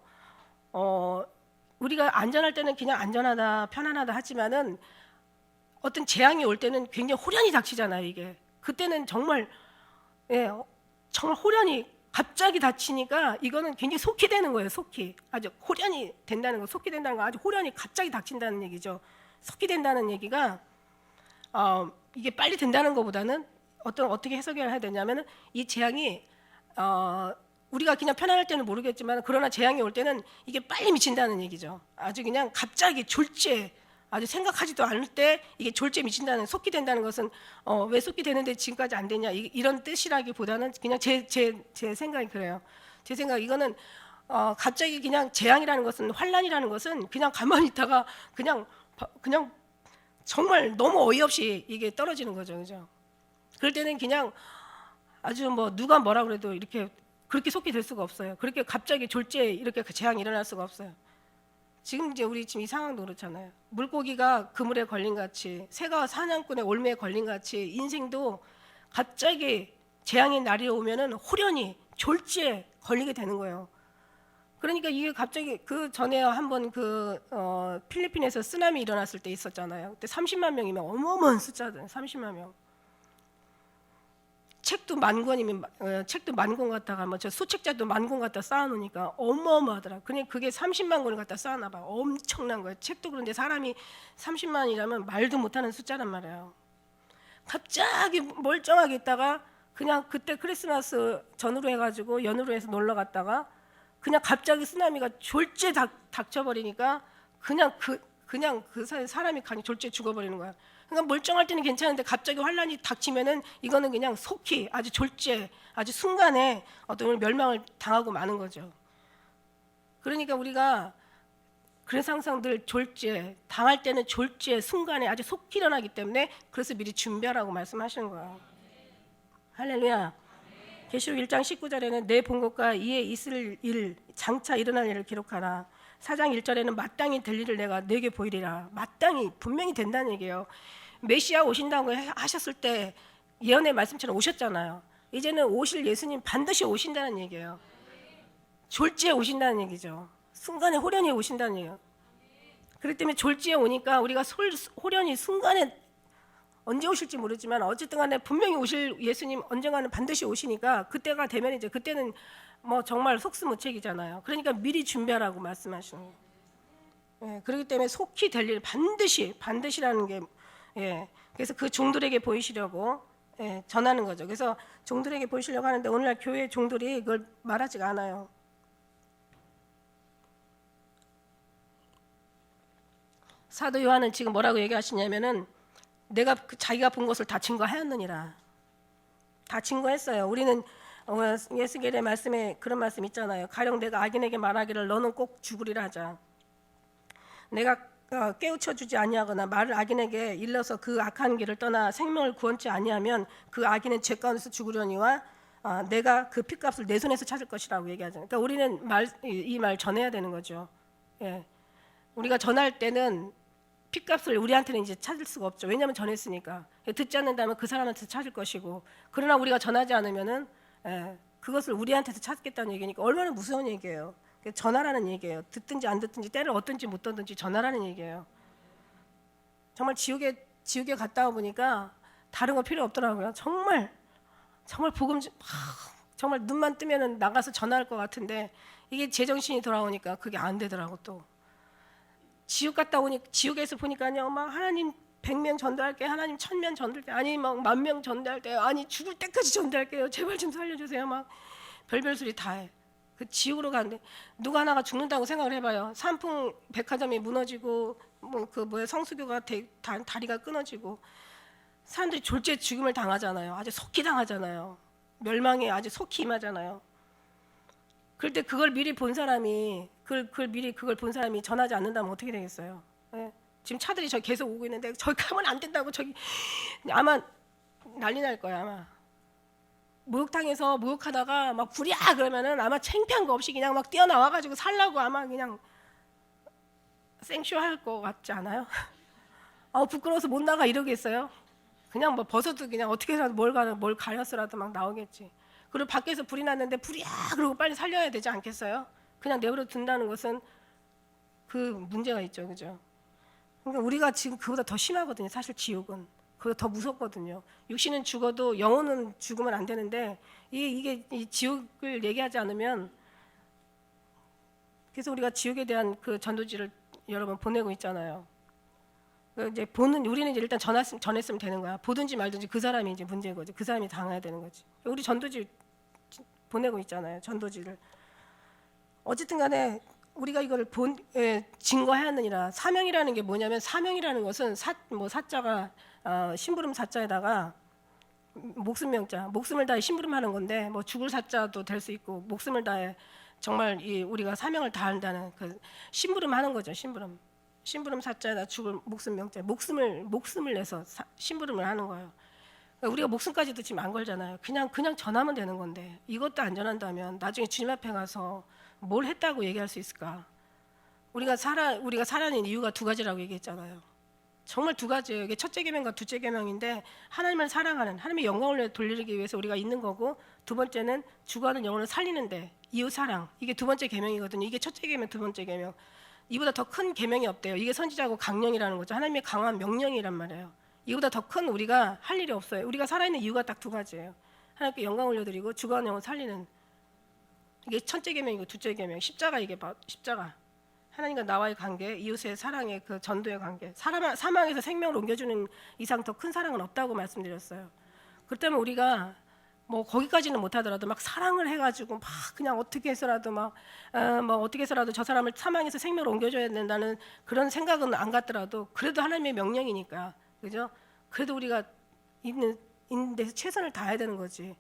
우리가 안전할 때는 그냥 안전하다, 편안하다 하지만은 어떤 재앙이 올 때는 굉장히 호련히 닥치잖아요, 이게. 그때는 정말 정말 호련히 갑자기 닥치니까 이거는 굉장히 속히 되는 거예요, 속히. 아주 호련히 된다는 거, 속히 된다는 거 아주 호련히 갑자기 닥친다는 얘기죠. 속히 된다는 얘기가 이게 빨리 된다는 것보다는 어떻게 해석을 해야 되냐면은 이 재앙이 우리가 그냥 편안할 때는 모르겠지만 그러나 재앙이 올 때는 이게 빨리 미친다는 얘기죠. 아주 그냥 갑자기 졸제 아주 생각하지도 않을 때 이게 졸제 미친다는 속기 된다는 것은 왜 속기 되는데 지금까지 안 되냐 이런 뜻이라기보다는 그냥 제 생각이 그래요. 제 생각 이거는 갑자기 그냥 재앙이라는 것은 환란이라는 것은 그냥 가만히 있다가 그냥 정말 너무 어이없이 이게 떨어지는 거죠, 그죠? 그럴 때는 그냥 아주 뭐 누가 뭐라 그래도 이렇게 그렇게 속기 될 수가 없어요. 그렇게 갑자기 졸제 이렇게 재앙이 일어날 수가 없어요. 지금 이제 우리 지금 이 상황도 그렇잖아요. 물고기가 그물에 걸린 같이 새가 사냥꾼의 올매에 걸린 같이 인생도 갑자기 재앙의 날이 오면은 호련히 졸지에 걸리게 되는 거예요. 그러니까 이게 갑자기 그 전에 한번 필리핀에서 쓰나미 일어났을 때 있었잖아요. 그때 30만 명이면 어마어마한 숫자들, 30만 명. 책도 만 권이면 책도 만 권 갖다가 뭐 저 수책자도 만 권 갖다 쌓아놓으니까 어마어마하더라. 그냥 그게 30만 권을 갖다 쌓아놔 봐. 엄청난 거예요. 책도 그런데 사람이 30만이라면 말도 못하는 숫자란 말이에요. 갑자기 멀쩡하게 있다가 그냥 그때 크리스마스 전후로 해가지고 연후로 해서 놀러 갔다가 그냥 갑자기 쓰나미가 졸제 닥쳐버리니까 그냥 그 사람이 그냥 졸제 죽어버리는 거야. 그러니까 멀쩡할 때는 괜찮은데 갑자기 환란이 닥치면은 이거는 그냥 속히 아주 졸제 아주 순간에 어떤 멸망을 당하고 마는 거죠. 그러니까 우리가 그래서 항상 늘 졸제 당할 때는 졸제 순간에 아주 속히 일어나기 때문에 그래서 미리 준비하라고 말씀하시는 거예요. 할렐루야. 계시록 1장 19절에는 내 본 것과 이에 있을 일 장차 일어날 일을 기록하라. 4장 1절에는 마땅히 될 일을 내가 네게 보이리라. 마땅히 분명히 된다는 얘기예요. 메시아 오신다고 하셨을 때 예언의 말씀처럼 오셨잖아요. 이제는 오실 예수님 반드시 오신다는 얘기예요. 졸지에 오신다는 얘기죠. 순간에 호련히 오신다는 얘기예요. 그렇기 때문에 졸지에 오니까 우리가 호련히 순간에 언제 오실지 모르지만 어쨌든 간에 분명히 오실 예수님 언젠가는 반드시 오시니까 그때가 되면 이제 그때는 뭐 정말 속수무책이잖아요. 그러니까 미리 준비하라고 말씀하시는 거예요. 예, 그렇기 때문에 속히 될 일 반드시라는 게 예, 그래서 그 종들에게 보이시려고 예, 전하는 거죠. 그래서 종들에게 보이시려고 하는데 오늘날 교회 종들이 그걸 말하지가 않아요. 사도 요한은 지금 뭐라고 얘기하시냐면은 내가 자기가 본 것을 다 증거하였느니라. 다 증거했어요. 우리는 예수께의 말씀에 그런 말씀 있잖아요. 가령 내가 악인에게 말하기를 너는 꼭 죽으리라 하자. 내가 깨우쳐 주지 아니하거나 말을 악인에게 일러서 그 악한 길을 떠나 생명을 구원치 아니하면 그 악인은 죄 가운데서 죽으려니와 내가 그 핏값을 내 손에서 찾을 것이라고 얘기하잖아요. 그러니까 우리는 이 말 전해야 되는 거죠. 예. 우리가 전할 때는 핏값을 우리한테는 이제 찾을 수가 없죠. 왜냐하면 전했으니까. 듣지 않는다면 그 사람한테서 찾을 것이고, 그러나 우리가 전하지 않으면은 그것을 우리한테서 찾겠다는 얘기니까 얼마나 무서운 얘기예요. 전하라는 얘기예요. 듣든지 안 듣든지 때를 얻든지 못 얻든지 전하라는 얘기예요. 정말 지옥에 갔다 와 보니까 다른 거 필요 없더라고요. 정말 복음 정말 눈만 뜨면은 나가서 전할 것 같은데 이게 제정신이 돌아오니까 그게 안 되더라고. 또 지옥 갔다 오니 지옥에서 보니까요, 막 하나님 100명 전도할게, 하나님 1000명 전도할게, 아니 막 10,000명 전도할게요, 아니 죽을 때까지 전도할게요, 제발 좀 살려주세요, 막 별별 소리 다 해. 그 지옥으로 가는데 누가 하나가 죽는다고 생각을 해봐요. 삼풍 백화점이 무너지고 성수교가 다리가 끊어지고 사람들이 졸제 죽음을 당하잖아요. 아주 속히 당하잖아요. 멸망에 아주 속히 임하잖아요. 그럴 때 그걸 미리 본 사람이 그걸 본 사람이 전하지 않는다면 어떻게 되겠어요? 예? 지금 차들이 저기 계속 오고 있는데 저기 가면 안 된다고 저기 아마 난리 날 거야. 아마 목욕탕에서 목욕하다가 막 불이야 그러면은 아마 창피한 거 없이 그냥 막 뛰어나와가지고 살라고 아마 그냥 생쇼할 것 같지 않아요? 부끄러워서 못 나가 이러겠어요? 그냥 뭐 벗어도 그냥 어떻게라도 뭘 가려서라도 막 나오겠지. 그리고 밖에서 불이 났는데 불이야 그러고 빨리 살려야 되지 않겠어요? 그냥 내버려 둔다는 것은 그 문제가 있죠, 그죠? 그러니까 우리가 지금 그보다 더 심하거든요. 사실 지옥은 그보다 더 무섭거든요. 육신은 죽어도 영혼은 죽으면 안 되는데 이게 이 지옥을 얘기하지 않으면, 그래서 우리가 지옥에 대한 그 전도지를 여러 번 보내고 있잖아요. 이제 우리는 이제 일단 전했으면 되는 거야. 보든지 말든지 그 사람이 이제 문제인 거지. 그 사람이 당해야 되는 거지. 우리 전도지 보내고 있잖아요. 전도지를. 어쨌든 간에 우리가 이걸 증거하였느니라. 사명이라는 게 뭐냐면, 사명이라는 것은 사자가 심부름 사자에다가 목숨을 다해 심부름하는 건데, 뭐 죽을 사자도 될 수 있고 목숨을 다해 정말 우리가 사명을 다한다는 그 심부름하는 거죠. 심부름 사자에다 죽을 목숨을 내서 심부름을 하는 거예요. 그러니까 우리가 목숨까지도 지금 안 걸잖아요. 그냥 전하면 되는 건데 이것도 안 전한다면 나중에 주님 앞에 가서 뭘 했다고 얘기할 수 있을까? 우리가 살아낸 이유가 두 가지라고 얘기했잖아요. 정말 두 가지예요. 이게 첫째 계명과 둘째 계명인데, 하나님을 사랑하는, 하나님의 영광을 돌리기 위해서 우리가 있는 거고, 두 번째는 죽어가는 영혼을 살리는데 이웃 사랑. 이게 두 번째 계명이거든요. 이게 첫째 계명, 두 번째 계명. 이보다 더 큰 계명이 없대요. 이게 선지자고 강령이라는 거죠. 하나님의 강한 명령이란 말이에요. 이보다 더 큰 우리가 할 일이 없어요. 우리가 살아있는 이유가 딱 두 가지예요. 하나님께 영광 올려드리고 죽어가는 영혼 살리는. 이게 첫째 계명이고 둘째 계명. 십자가. 이게 십자가. 하나님과 나와의 관계, 이웃의 사랑의 그 전도의 관계. 사망에서 생명을 옮겨주는 이상 더 큰 사랑은 없다고 말씀드렸어요. 그렇다면 우리가 뭐 거기까지는 못하더라도 막 사랑을 해가지고 막 그냥 어떻게 해서라도 어떻게 해서라도 저 사람을 사망에서 생명을 옮겨줘야 된다는 그런 생각은 안 갖더라도, 그래도 하나님의 명령이니까, 그죠? 그래도 우리가 있는 데서 최선을 다해야 되는 거지.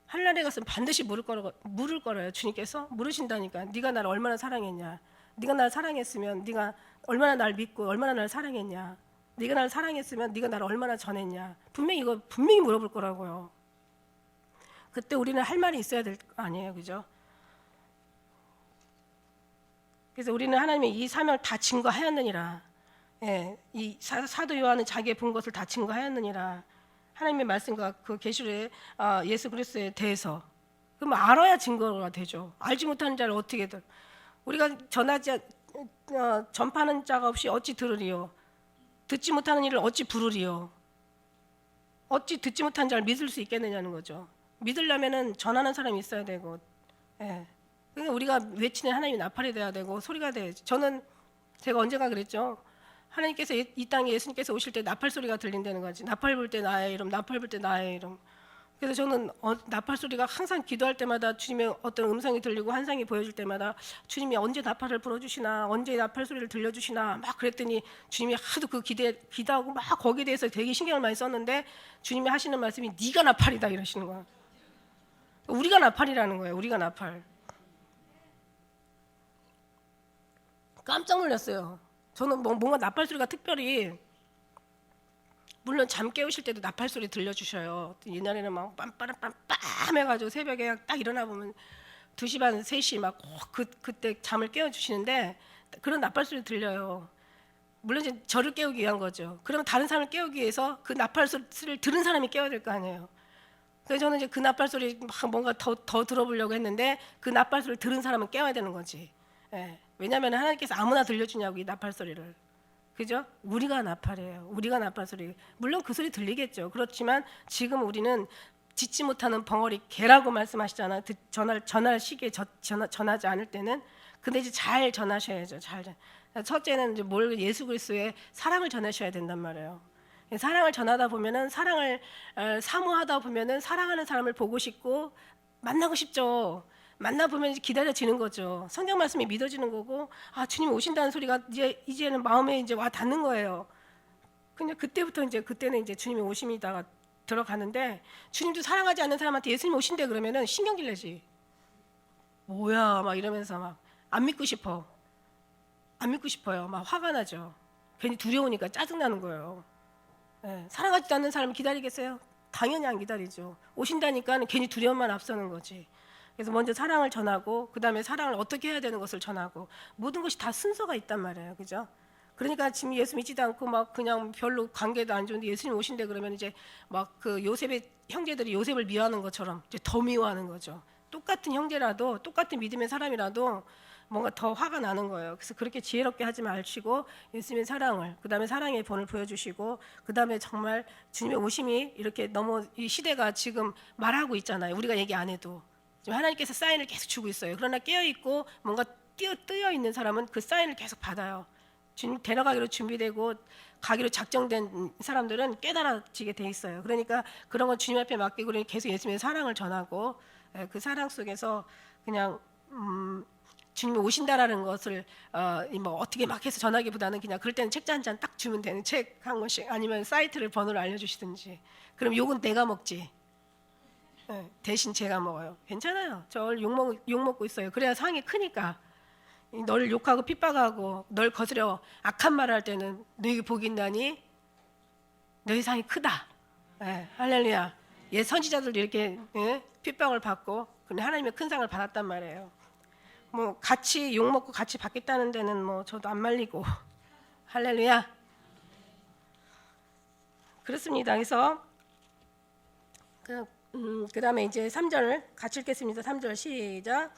하늘나라에 갔으면 반드시 물을 거라요. 주님께서 물으신다니까. 네가 나를 얼마나 사랑했냐? 네가 나를 사랑했으면 네가 얼마나 나를 믿고 얼마나 나를 사랑했냐? 네가 나를 사랑했으면 네가 나를 얼마나 전했냐? 분명히 물어볼 거라고요. 그때 우리는 할 말이 있어야 될 거 아니에요, 그죠? 그래서 우리는 하나님의 이 사명을 다 증거하였느니라. 예, 이 사도 요한은 자기의 본 것을 다 증거하였느니라. 하나님의 말씀과 그 계시록의 예수 그리스도에 대해서. 그럼 알아야 증거가 되죠. 알지 못하는 자를 어떻게든. 우리가 전파하는 자가 없이 어찌 들으리요? 듣지 못하는 일을 어찌 부르리요? 어찌 듣지 못한 자를 믿을 수 있겠느냐는 거죠. 믿으려면은 전하는 사람이 있어야 되고, 예. 그러니까 우리가 외치는 하나님이 나팔이 돼야 되고 소리가 돼야지. 저는 제가 언제가 그랬죠. 하나님께서 이 땅에 예수님께서 오실 때 나팔 소리가 들린다는 거지. 나팔 불 때 나의 이름, 나팔 불 때 나의 이름. 그래서 저는 나팔 소리가 항상 기도할 때마다 주님의 어떤 음성이 들리고 환상이 보여질 때마다 주님이 언제 나팔을 불어주시나, 언제 나팔 소리를 들려주시나 막 그랬더니 주님이 하도 그 기도하고 막 거기에 대해서 되게 신경을 많이 썼는데 주님이 하시는 말씀이 네가 나팔이다 이러시는 거야. 우리가 나팔이라는 거예요. 우리가 나팔. 깜짝 놀랐어요. 저는 뭔가 나팔 소리가 특별히, 물론 잠 깨우실 때도 나팔 소리 들려주셔요. 옛날에는 막 빰빰빰빰 해가지고 새벽에 딱 일어나 보면 2시 반, 3시 막 그때 잠을 깨워주시는데 그런 나팔 소리 들려요. 물론 이제 저를 깨우기 위한 거죠. 그러면 다른 사람을 깨우기 위해서 그 나팔 소리를 들은 사람이 깨워야 될 거 아니에요. 그래서 저는 이제 그 나팔 소리 막 뭔가 더 들어보려고 했는데 그 나팔 소리를 들은 사람은 깨워야 되는 거지. 예. 왜냐하면 하나님께서 아무나 들려주냐고 이 나팔 소리를. 그죠? 우리가 나팔이에요. 우리가 나팔 소리. 물론 그 소리 들리겠죠. 그렇지만 지금 우리는 짓지 못하는 벙어리 개라고 말씀하시잖아요. 전할 시기에 전하지 않을 때는. 근데 이제 잘 전하셔야죠. 잘. 첫째는 이제 예수 그리스도의 사랑을 전하셔야 된단 말이에요. 사랑을 전하다 보면은 사랑을 사모하다 보면은 사랑하는 사람을 보고 싶고 만나고 싶죠. 만나보면 이제 기다려지는 거죠. 성경 말씀이 믿어지는 거고, 아 주님 오신다는 소리가 이제는 마음에 이제 와 닿는 거예요. 그냥 그때는 이제 주님이 오심이다가 들어가는데, 주님도 사랑하지 않는 사람한테 예수님 오신대 그러면은 신경질 내지. 뭐야 막 이러면서 막 안 믿고 싶어요. 막 화가 나죠. 괜히 두려우니까 짜증 나는 거예요. 예, 사랑하지 않는 사람을 기다리겠어요? 당연히 안 기다리죠. 오신다니까 괜히 두려움만 앞서는 거지. 그래서 먼저 사랑을 전하고 그 다음에 사랑을 어떻게 해야 되는 것을 전하고, 모든 것이 다 순서가 있단 말이에요. 그죠? 그러니까 지금 예수 믿지도 않고 막 그냥 별로 관계도 안 좋은데 예수님 오신대 그러면 이제 막 그 요셉의 형제들이 요셉을 미워하는 것처럼 이제 더 미워하는 거죠. 똑같은 형제라도, 똑같은 믿음의 사람이라도 뭔가 더 화가 나는 거예요. 그래서 그렇게 지혜롭게 하지 마시고 예수님의 사랑을, 그 다음에 사랑의 본을 보여주시고, 그 다음에 정말 주님의 오심이 이렇게 너무 이 시대가 지금 말하고 있잖아요. 우리가 얘기 안 해도 하나님께서 사인을 계속 주고 있어요. 그러나 깨어있고 뭔가 뜨여 있는 사람은 그 사인을 계속 받아요. 주님 데려가기로 준비되고 가기로 작정된 사람들은 깨달아지게 돼 있어요. 그러니까 그런 건 주님 앞에 맡기고 계속 예수님의 사랑을 전하고, 그 사랑 속에서 그냥 주님이 오신다라는 것을 뭐 어떻게 막 해서 전하기보다는 그냥 그럴 때는 책자 한 잔 딱 주면 되는, 책 한 권씩, 아니면 사이트를 번호를 알려주시든지. 그럼 욕은 내가 먹지. 대신 제가 먹어요. 괜찮아요. 저 욕 먹고 있어요. 그래야 상이 크니까. 너를 욕하고 핍박하고 널 거스려 악한 말을 할 때는 너에게 복이 있나니 너희 상이 크다. 할렐루야. 옛 선지자들도 이렇게 핍박을 받고 근데 하나님의 큰 상을 받았단 말이에요. 뭐 같이 욕 먹고 같이 받겠다는 데는 뭐 저도 안 말리고. 할렐루야. 그렇습니다. 그래서 그 다음에 이제 3절 같이 읽겠습니다. 3절 시작.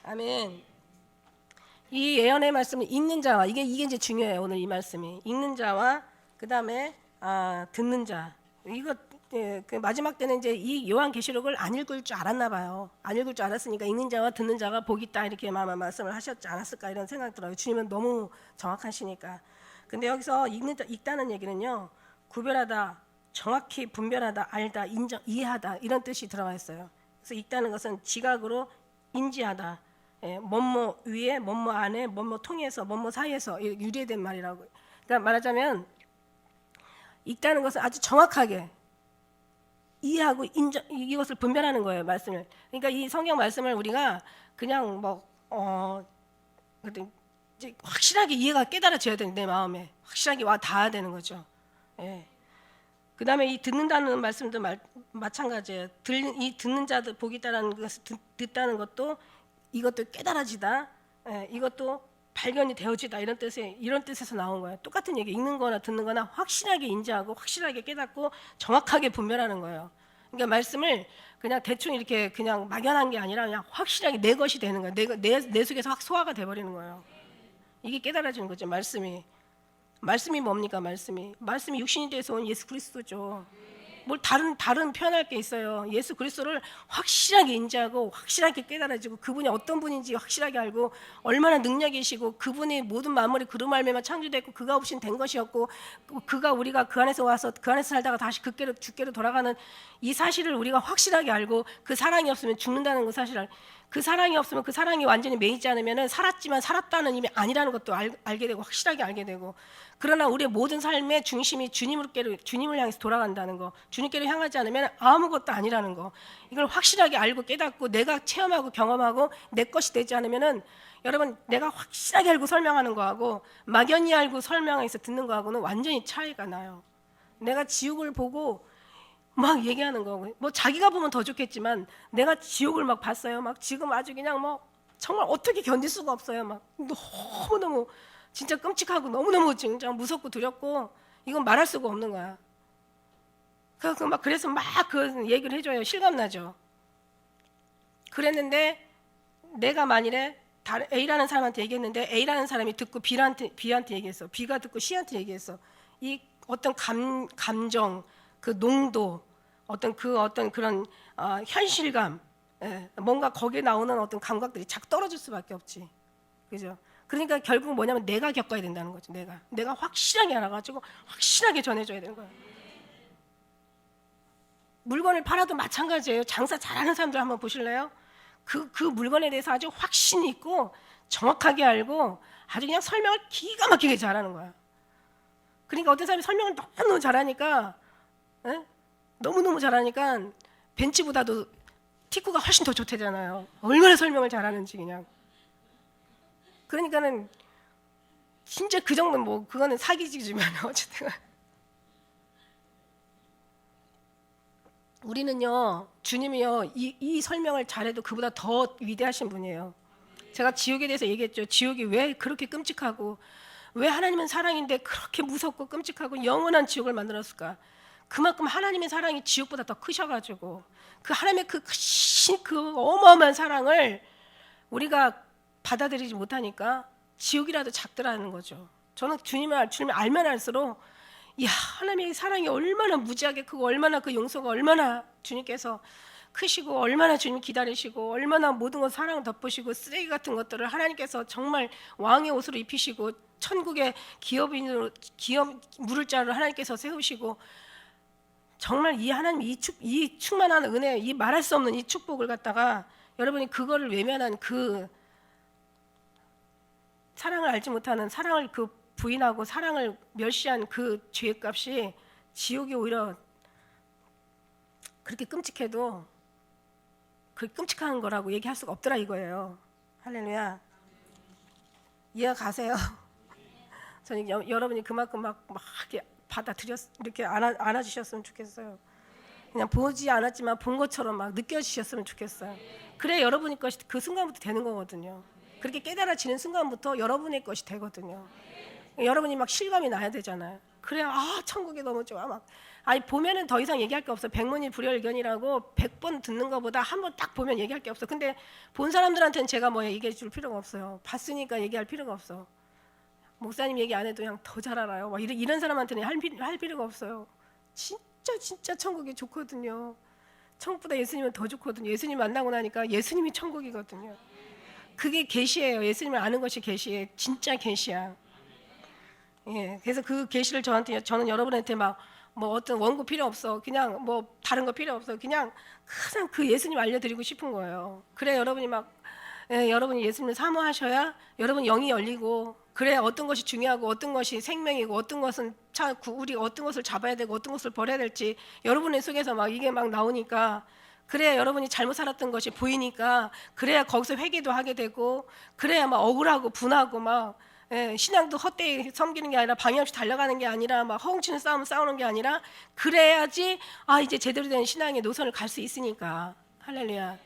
아멘. 이 예언의 말씀은 읽는 자와, 이게 이제 중요해요. 오늘 이 말씀이 읽는 자와 그 다음에 듣는 자. 이거 그 마지막 때는 이제 이 요한계시록을 안 읽을 줄 알았나 봐요. 안 읽을 줄 알았으니까 읽는 자와 듣는 자가 복이 있다 이렇게 말씀을 하셨지 않았을까 이런 생각 들어요. 주님은 너무 정확하시니까. 근데 여기서 읽다는 얘기는요, 구별하다, 정확히 분별하다, 알다, 인정, 이해하다 이런 뜻이 들어가 있어요. 그래서 읽다는 것은 지각으로 인지하다. 뭐뭐 위에, 뭐뭐 안에, 뭐뭐 통해서, 뭐뭐 사이에서 유래된 말이라고. 그러니까 말하자면 읽다는 것은 아주 정확하게 이해하고 이것을 분별하는 거예요, 말씀을. 그러니까 이 성경 말씀을 우리가 그냥 이제 확실하게 이해가 깨달아져야 되는, 내 마음에 확실하게 와 닿아야 되는 거죠. 그 다음에 이 듣는다는 말씀도 마찬가지예요. 이 듣는 자들 복이 있다는 것을 듣다는 것도, 이것도 깨달아지다, 이것도 발견이 되어지다 이런 뜻에서 나온 거예요. 똑같은 얘기, 읽는 거나 듣는 거나 확실하게 인지하고 확실하게 깨닫고 정확하게 분별하는 거예요. 그러니까 말씀을 그냥 대충 이렇게 그냥 막연한 게 아니라 그냥 확실하게 내 것이 되는 거예요. 내 속에서 확 소화가 돼버리는 거예요. 이게 깨달아지는 거죠. 말씀이 뭡니까? 말씀이 육신이 돼서 온 예수 그리스도죠. 뭘 다른 표현할 게 있어요. 예수 그리스도를 확실하게 인지하고 확실하게 깨달아지고 그분이 어떤 분인지 확실하게 알고 얼마나 능력이시고 그분이 모든 만물이 그로 말미암아 창조됐고 그가 없인 된 것이었고 그가 우리가 그 안에서 와서 그 안에서 살다가 다시 주께로 돌아가는 이 사실을 우리가 확실하게 알고 그 사랑이 없으면 죽는다는 그 사실을 그 사랑이 없으면 그 사랑이 완전히 매이지 않으면 살았지만 살았다는 의미 아니라는 것도 알게 되고 확실하게 알게 되고 그러나 우리의 모든 삶의 중심이 주님을 향해서 돌아간다는 거 주님께로 향하지 않으면 아무것도 아니라는 거 이걸 확실하게 알고 깨닫고 내가 체험하고 경험하고 내 것이 되지 않으면은 여러분 내가 확실하게 알고 설명하는 거하고 막연히 알고 설명해서 듣는 거하고는 완전히 차이가 나요. 내가 지옥을 보고 막 얘기하는 거고 뭐 자기가 보면 더 좋겠지만 내가 지옥을 막 봤어요. 막 지금 아주 그냥 뭐 정말 어떻게 견딜 수가 없어요. 막 너무너무 진짜 끔찍하고 너무너무 진짜 무섭고 두렵고 이건 말할 수가 없는 거야. 그래서 막 그 얘기를 해줘요. 실감나죠. 그랬는데 내가 만일에 A라는 사람한테 얘기했는데 A라는 사람이 듣고 B한테 얘기했어. B가 듣고 C한테 얘기했어. 이 어떤 감정 그 농도 어떤 그런 현실감 뭔가 거기에 나오는 어떤 감각들이 자꾸 떨어질 수밖에 없지. 그죠? 그러니까 결국 뭐냐면 내가 겪어야 된다는 거죠. 내가 확실하게 알아가지고 확실하게 전해줘야 되는 거예요. 물건을 팔아도 마찬가지예요. 장사 잘하는 사람들 한번 보실래요? 그 물건에 대해서 아주 확신 있고 정확하게 알고 아주 그냥 설명을 기가 막히게 잘하는 거야. 그러니까 어떤 사람이 설명을 너무너무 잘하니까 너무너무 잘하니까 벤츠보다도 티쿠가 훨씬 더 좋대잖아요. 얼마나 설명을 잘하는지 그냥. 그러니까는 진짜 그 정도는 뭐 그거는 사기지만 어쨌든 우리는요 주님이요 이 설명을 잘해도 그보다 더 위대하신 분이에요. 제가 지옥에 대해서 얘기했죠. 지옥이 왜 그렇게 끔찍하고 왜 하나님은 사랑인데 그렇게 무섭고 끔찍하고 영원한 지옥을 만들었을까? 그만큼 하나님의 사랑이 지옥보다 더 크셔가지고 그 하나님의 그 크신 그 어마어마한 사랑을 우리가 받아들이지 못하니까 지옥이라도 작더라는 거죠. 저는 주님을 알면 알수록 야 하나님의 사랑이 얼마나 무지하게 크고 얼마나 그 용서가 얼마나 주님께서 크시고 얼마나 주님 기다리시고 얼마나 모든 것 사랑을 덮으시고 쓰레기 같은 것들을 하나님께서 정말 왕의 옷으로 입히시고 천국의 기업 물을 자를 하나님께서 세우시고 정말 이 하나님 이 충만한 은혜 이 말할 수 없는 이 축복을 갖다가 여러분이 그거를 외면한 그 사랑을 알지 못하는 사랑을 그 부인하고 사랑을 멸시한 그 죄값이 지옥이 오히려 그렇게 끔찍해도 그 끔찍한 거라고 얘기할 수가 없더라 이거예요. 할렐루야. 이해가 가세요? 저는 여러분이 그만큼 막 이렇게 이렇게 안아주셨으면 좋겠어요. 그냥 보지 않았지만 본 것처럼 막 느껴지셨으면 좋겠어요. 그래 여러분의 것이 그 순간부터 되는 거거든요. 그렇게 깨달아지는 순간부터 여러분의 것이 되거든요. 여러분이 막 실감이 나야 되잖아요. 그래야 천국이 너무 좋아 막. 아니 보면은 더 이상 얘기할 게 없어. 백문이 불여일견이라고 100번 듣는 것보다 한 번 딱 보면 얘기할 게 없어. 근데 본 사람들한테는 제가 뭐 얘기해 줄 필요가 없어요. 봤으니까 얘기할 필요가 없어. 목사님 얘기 안 해도 그냥 더 잘 알아요. 막 이런 사람한테는 할 필요가 없어요. 진짜 천국이 좋거든요. 천국보다 예수님은 더 좋거든요. 예수님 만나고 나니까 예수님이 천국이거든요. 그게 계시예요. 예수님을 아는 것이 계시예요. 진짜 계시야. 예, 그래서 그 계시를 저는 여러분한테 막 뭐 어떤 원고 필요 없어. 그냥 뭐 다른 거 필요 없어. 그냥 항상 그 예수님 알려드리고 싶은 거예요. 그래 여러분이 여러분이 예수님을 사모하셔야 여러분 영이 열리고 그래 어떤 것이 중요하고 어떤 것이 생명이고 어떤 것은 우리가 어떤 것을 잡아야 되고 어떤 것을 버려야 될지 여러분의 속에서 막 이게 막 나오니까 그래야 여러분이 잘못 살았던 것이 보이니까 그래야 거기서 회개도 하게 되고 그래야 막 억울하고 분하고 막 신앙도 헛되이 섬기는 게 아니라 방해 없이 달려가는 게 아니라 막 허웅치는 싸움 싸우는 게 아니라 그래야지 이제 제대로 된 신앙의 노선을 갈 수 있으니까 할렐루야.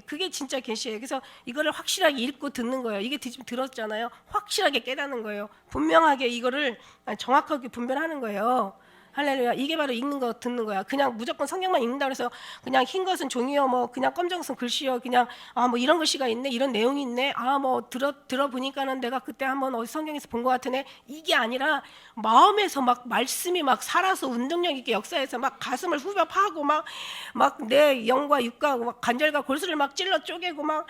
그게 진짜 계시예요. 그래서 이거를 확실하게 읽고 듣는 거예요. 이게 지금 들었잖아요. 확실하게 깨닫는 거예요. 분명하게 이거를 정확하게 분별하는 거예요. 할렐루야. 이게 바로 읽는 거 듣는 거야. 그냥 무조건 성경만 읽는다 그래서 그냥 흰 것은 종이요, 뭐 그냥 검정 것은 글씨요, 그냥 뭐 이런 글씨가 있네, 이런 내용이 있네, 뭐 들어보니까는 내가 그때 한번 어디 성경에서 본 것 같으네. 이게 아니라 마음에서 막 말씀이 막 살아서 운동력 있게 역사해서 막 가슴을 후벼 파고 막 내 영과 육과 막 관절과 골수를 막 찔러 쪼개고 막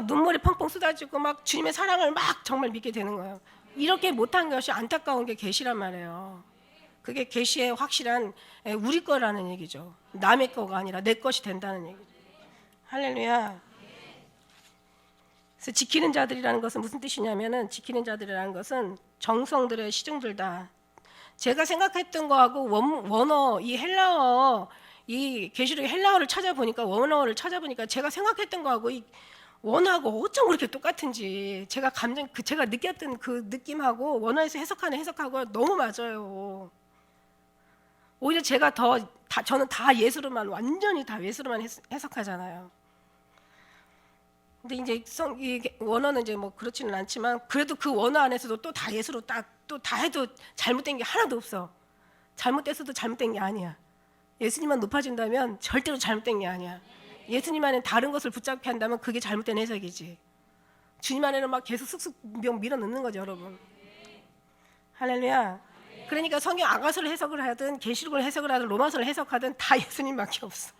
눈물이 펑펑 쏟아지고 막 주님의 사랑을 막 정말 믿게 되는 거예요. 이렇게 못한 것이 안타까운 게 계시란 말이에요. 그게 계시의 확실한 우리 거라는 얘기죠. 남의 거가 아니라 내 것이 된다는 얘기죠. 할렐루야. 그래서 지키는 자들이라는 것은 무슨 뜻이냐면은, 지키는 자들이라는 것은 정성들의 시중들다. 제가 생각했던 거하고 원어, 이 헬라어, 이 계시록의 헬라어를 찾아보니까, 원어를 찾아보니까 제가 생각했던 거하고 이 원어하고 어쩜 그렇게 똑같은지, 제가 제가 느꼈던 그 느낌하고 원어에서 해석하는 해석하고 너무 맞아요. 오히려 제가 저는 다 예수로만, 완전히 다 예수로만 해석하잖아요. 근데 이제 이 원어는 이제 뭐 그렇지는 않지만, 그래도 그 원어 안에서도 또 다 예수로 또 다 해도 잘못된 게 하나도 없어. 잘못됐어도 잘못된 게 아니야. 예수님만 높아진다면 절대로 잘못된 게 아니야. 예수님 안에 다른 것을 붙잡게 한다면 그게 잘못된 해석이지. 주님 안에는 막 계속 쑥쑥 밀어넣는 거죠, 여러분. 할렐루야. 그러니까 성경 아가서를 해석을 하든 계시록을 해석을 하든 로마서를 해석하든 다 예수님밖에 없어.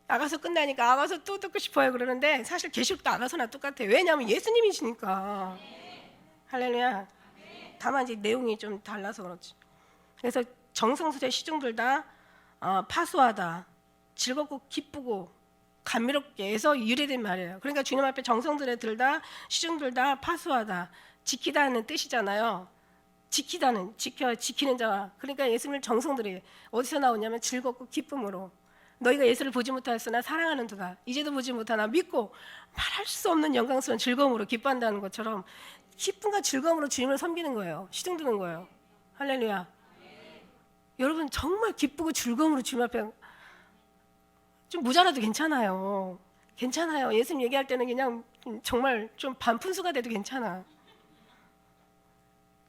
아가서 끝나니까 아가서 또 듣고 싶어요 그러는데, 사실 계시록도 아가서나 똑같아요. 왜냐하면 예수님이시니까. 할렐루야. 다만 이제 내용이 좀 달라서 그렇지. 그래서 정성스레 시중들다, 파수하다, 즐겁고 기쁘고 감미롭게 해서 유래된 말이에요. 그러니까 주님 앞에 정성들에 들다, 시중들다, 파수하다, 지키다는 뜻이잖아요. 지키는 자와. 그러니까 예수님을 정성들이 어디서 나오냐면 즐겁고 기쁨으로. 너희가 예수를 보지 못하였으나 사랑하는 도다. 이제도 보지 못하나 믿고 말할 수 없는 영광스러운 즐거움으로 기뻐한다는 것처럼 기쁨과 즐거움으로 주님을 섬기는 거예요. 시중드는 거예요. 할렐루야. 여러분 정말 기쁘고 즐거움으로 주님 앞에, 좀 모자라도 괜찮아요. 괜찮아요. 예수님 얘기할 때는 그냥 정말 좀 반푼수가 돼도 괜찮아.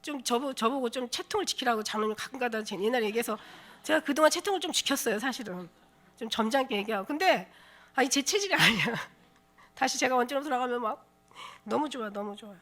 좀 저보고 좀 채통을 지키라고 장로님 가끔가다 옛날에 얘기해서 제가 그동안 채통을 좀 지켰어요. 사실은 좀 점잖게 얘기하고. 근데 제 체질이 아니야. 다시 제가 원점으로 돌아가면 막 너무 좋아, 너무 좋아.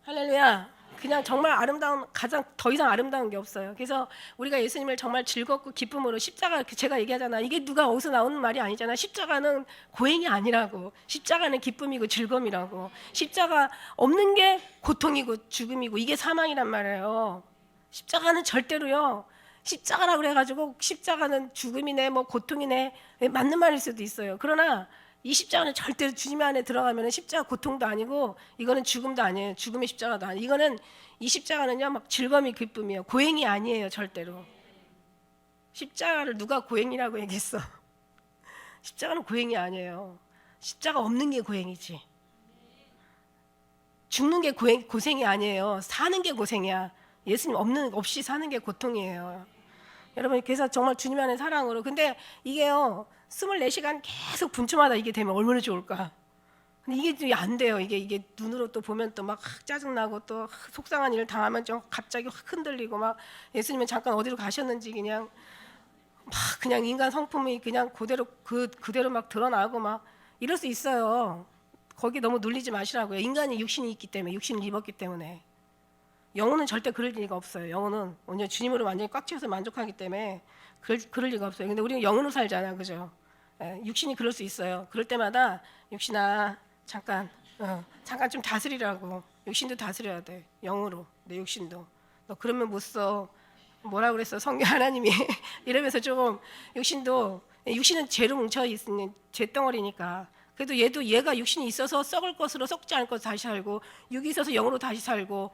할렐루야. 그냥 정말 아름다운, 가장 더 이상 아름다운 게 없어요. 그래서 우리가 예수님을 정말 즐겁고 기쁨으로, 십자가, 제가 얘기하잖아. 이게 누가 어디서 나오는 말이 아니잖아. 십자가는 고행이 아니라고. 십자가는 기쁨이고 즐거움이라고. 십자가 없는 게 고통이고 죽음이고 이게 사망이란 말이에요. 십자가는 절대로요. 십자가라고 그래가지고 십자가는 죽음이네, 뭐 고통이네, 맞는 말일 수도 있어요. 그러나 이 십자가는 절대로 주님 안에 들어가면 십자가 고통도 아니고, 이거는 죽음도 아니에요. 죽음의 십자가도 아니에요. 이거는, 이 십자가는요 막 즐거움이 기쁨이에요. 고행이 아니에요. 절대로. 십자가를 누가 고행이라고 얘기했어? 십자가는 고행이 아니에요. 십자가 없는 게 고행이지. 죽는 게 고생이 아니에요. 사는 게 고생이야. 예수님 없이 사는 게 고통이에요. 여러분, 그래서 정말 주님 안의 사랑으로. 근데 이게요 24시간 계속 분초마다 이게 되면 얼마나 좋을까. 근데 이게 안 돼요. 이게 눈으로 또 보면 또 막 짜증나고, 또 속상한 일을 당하면 좀 갑자기 확 흔들리고, 막 예수님은 잠깐 어디로 가셨는지 그냥 막 그냥 인간 성품이 그냥 그대로 막 드러나고 막 이럴 수 있어요. 거기 너무 눌리지 마시라고요. 인간이 육신이 있기 때문에, 육신을 입었기 때문에. 영혼은 절대 그럴 리가 없어요. 영혼은 오늘 주님으로 완전히 꽉 채워서 만족하기 때문에 그럴 리가 없어요. 근데 우리는 영으로 살잖아요, 그죠? 육신이 그럴 수 있어요. 그럴 때마다 육신아 잠깐 좀 다스리라고. 육신도 다스려야 돼. 영으로. 내 육신도. 너 그러면 못 써. 뭐라 그랬어? 성경 하나님이 이러면서 조금 육신은 죄로 뭉쳐 있는 죄덩어리니까. 그래도 얘가 육신이 있어서 썩을 것으로 썩지 않을 것 다시 살고, 육이 있어서 영으로 다시 살고,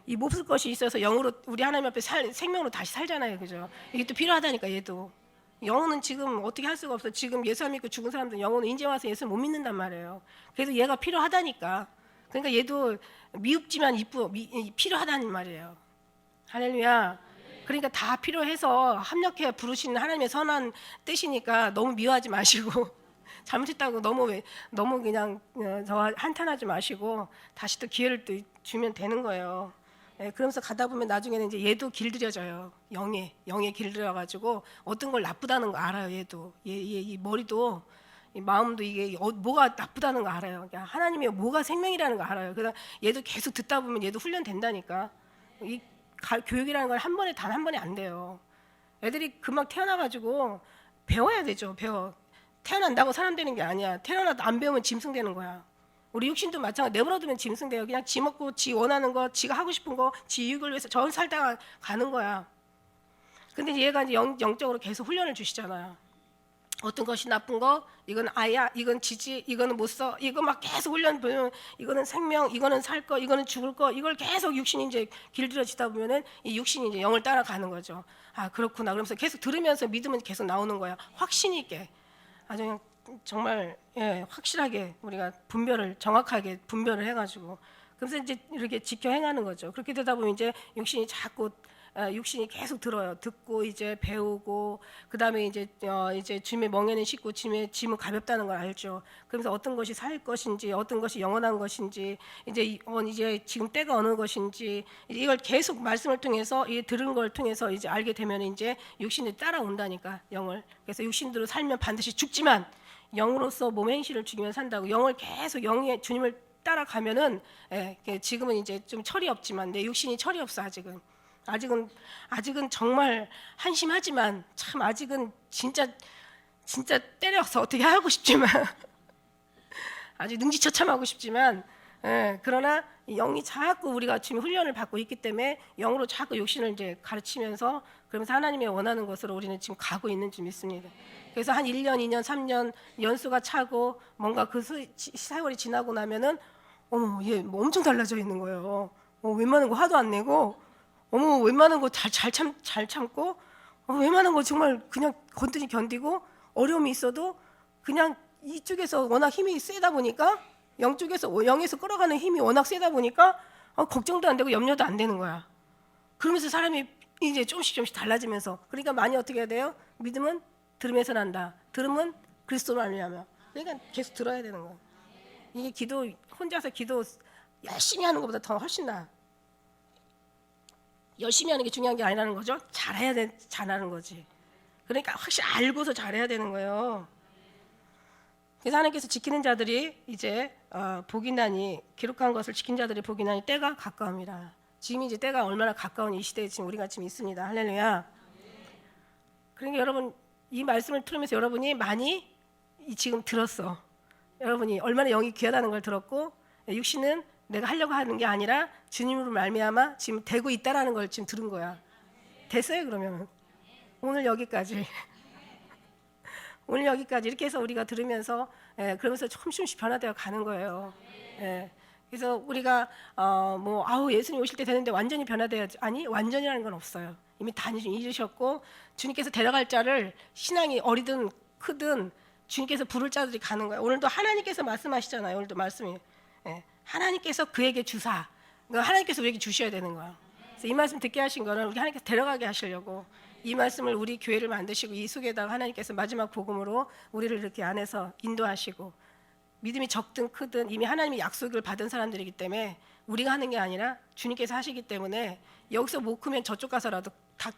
이 몹쓸 것이 있어서 영으로, 우리 하나님 앞에 생명으로 다시 살잖아요, 그죠? 이게 또 필요하다니까. 얘도 영혼은 지금 어떻게 할 수가 없어. 지금 예수 안 믿고 죽은 사람들 영혼은 이제 와서 예수 못 믿는단 말이에요. 그래도 얘가 필요하다니까. 그러니까 얘도 미흡지만 필요하다는 말이에요. 할렐루야. 그러니까 다 필요해서 합력해 부르시는 하나님의 선한 뜻이니까 너무 미워하지 마시고 잘못했다고 너무 그냥 저 한탄하지 마시고 다시 또 기회를 또 주면 되는 거예요. 예, 그러면서 가다 보면 나중에는 이제 얘도 길들여져요. 영에 길들여가지고 어떤 걸 나쁘다는 거 알아요. 얘도 이 머리도 이 마음도 이게 뭐가 나쁘다는 거 알아요. 그러니까 하나님이 뭐가 생명이라는 거 알아요. 그래서 얘도 계속 듣다 보면 얘도 훈련된다니까. 이 교육이라는 걸 단 한 번에 안 돼요. 애들이 금방 태어나가지고 배워야 되죠. 태어난다고 사람 되는 게 아니야. 태어나도 안 배우면 짐승되는 거야. 우리 육신도 마찬가지. 내버려두면 짐승돼요. 그냥 지 먹고 지 원하는 거, 지가 하고 싶은 거, 지 이익을 위해서 저 살다가 가는 거야. 근데 얘가 이제 영적으로 계속 훈련을 주시잖아요. 어떤 것이 나쁜 거, 이건 아야, 이건 지지, 이거는 못 써, 이거 막 계속 훈련 보면 이거는 생명, 이거는 살 거, 이거는 죽을 거, 이걸 계속 육신이 이제 길들여지다 보면은 이 육신이 이제 영을 따라가는 거죠. 아 그렇구나. 그러면서 계속 들으면서 믿음은 계속 나오는 거야. 확신 있게, 아주 그냥 정말 확실하게 우리가 정확하게 분별을 해가지고 그래서 이제 이렇게 지켜 행하는 거죠. 그렇게 되다 보면 이제 육신이 계속 들어요. 듣고 이제 배우고 그 다음에 이제 짐의 멍에는 싣고 짐은 가볍다는 걸 알죠. 그러면서 어떤 것이 살 것인지, 어떤 것이 영원한 것인지, 이제 지금 때가 어느 것인지 이걸 계속 말씀을 통해서 이 들은 걸 통해서 이제 알게 되면 이제 육신이 따라온다니까 영을. 그래서 육신대로 살면 반드시 죽지만 영으로서 몸의 행실을 죽이면 산다고. 영을 계속 영의 주님을 따라가면은 지금은 이제 좀 철이 없지만 내 육신이 철이 없어 아직은 정말 한심하지만 참 아직은 진짜 때려서 어떻게 하고 싶지만 아직 능지처참하고 싶지만 그러나 영이 자꾸 우리가 지금 훈련을 받고 있기 때문에 영으로 자꾸 육신을 이제 가르치면서 그러면서 하나님의 원하는 것으로 우리는 지금 가고 있는 줄 믿습니다. 그래서 한 1년, 2년, 3년 연수가 차고 뭔가 그 세월이 지나고 나면은 어머 얘 뭐 엄청 달라져 있는 거예요. 웬만한 거 화도 안 내고 웬만한 거 잘 참고 웬만한 거 정말 그냥 건드리 견디고 어려움이 있어도 그냥 이쪽에서 워낙 힘이 세다 보니까 영에서 끌어가는 힘이 워낙 세다 보니까 걱정도 안 되고 염려도 안 되는 거야. 그러면서 사람이 이제 조금씩 달라지면서 그러니까 많이 어떻게 해야 돼요? 믿음은 들음에서 난다. 들음은 그리스도로 말미암아. 그러니까 계속 들어야 되는 거야. 이게 혼자서 기도 열심히 하는 것보다 더 훨씬 나아. 열심히 하는 게 중요한 게 아니라는 거죠. 잘하는 거지. 그러니까 확실히 알고서 잘해야 되는 거예요. 그래서 하나님께서 지키는 자들이 이제 복이나니 기록한 것을 지킨 자들이 복이나니 때가 가까움이라. 지금 이제 때가 얼마나 가까운 이 시대에 지금 우리가 지금 있습니다. 할렐루야. 그러니까 여러분 이 말씀을 들으면서 여러분이 많이 지금 들었어. 여러분이 얼마나 영이 귀하다는 걸 들었고 육신은 내가 하려고 하는 게 아니라 주님으로 말미암아 지금 되고 있다라는 걸 지금 들은 거야. 됐어요 그러면 오늘 여기까지 이렇게 해서 우리가 들으면서 그러면서 조금씩 변화되어 가는 거예요. 그래서 우리가 예수님 오실 때 되는데 완전히 변화돼야지. 아니 완전이라는 건 없어요. 이미 다 잊으셨고 주님께서 데려갈 자를 신앙이 어리든 크든 주님께서 부를 자들이 가는 거예요. 오늘도 하나님께서 말씀하시잖아요. 오늘도 말씀이 하나님께서 그에게 주사, 그러니까 하나님께서 우리에게 주셔야 되는 거야. 그래서 이 말씀 듣게 하신 거는 우리 하나님께서 데려가게 하시려고 이 말씀을 우리 교회를 만드시고 이 속에다가 하나님께서 마지막 복음으로 우리를 이렇게 안에서 인도하시고 믿음이 적든 크든 이미 하나님의 약속을 받은 사람들이기 때문에 우리가 하는 게 아니라 주님께서 하시기 때문에 여기서 못 크면 저쪽 가서라도 다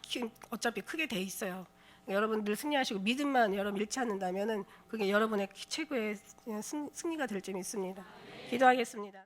어차피 크게 돼 있어요. 여러분 늘 승리하시고 믿음만 여러분 잃지 않는다면은 그게 여러분의 최고의 승리가 될 줄 믿습니다. 기도하겠습니다.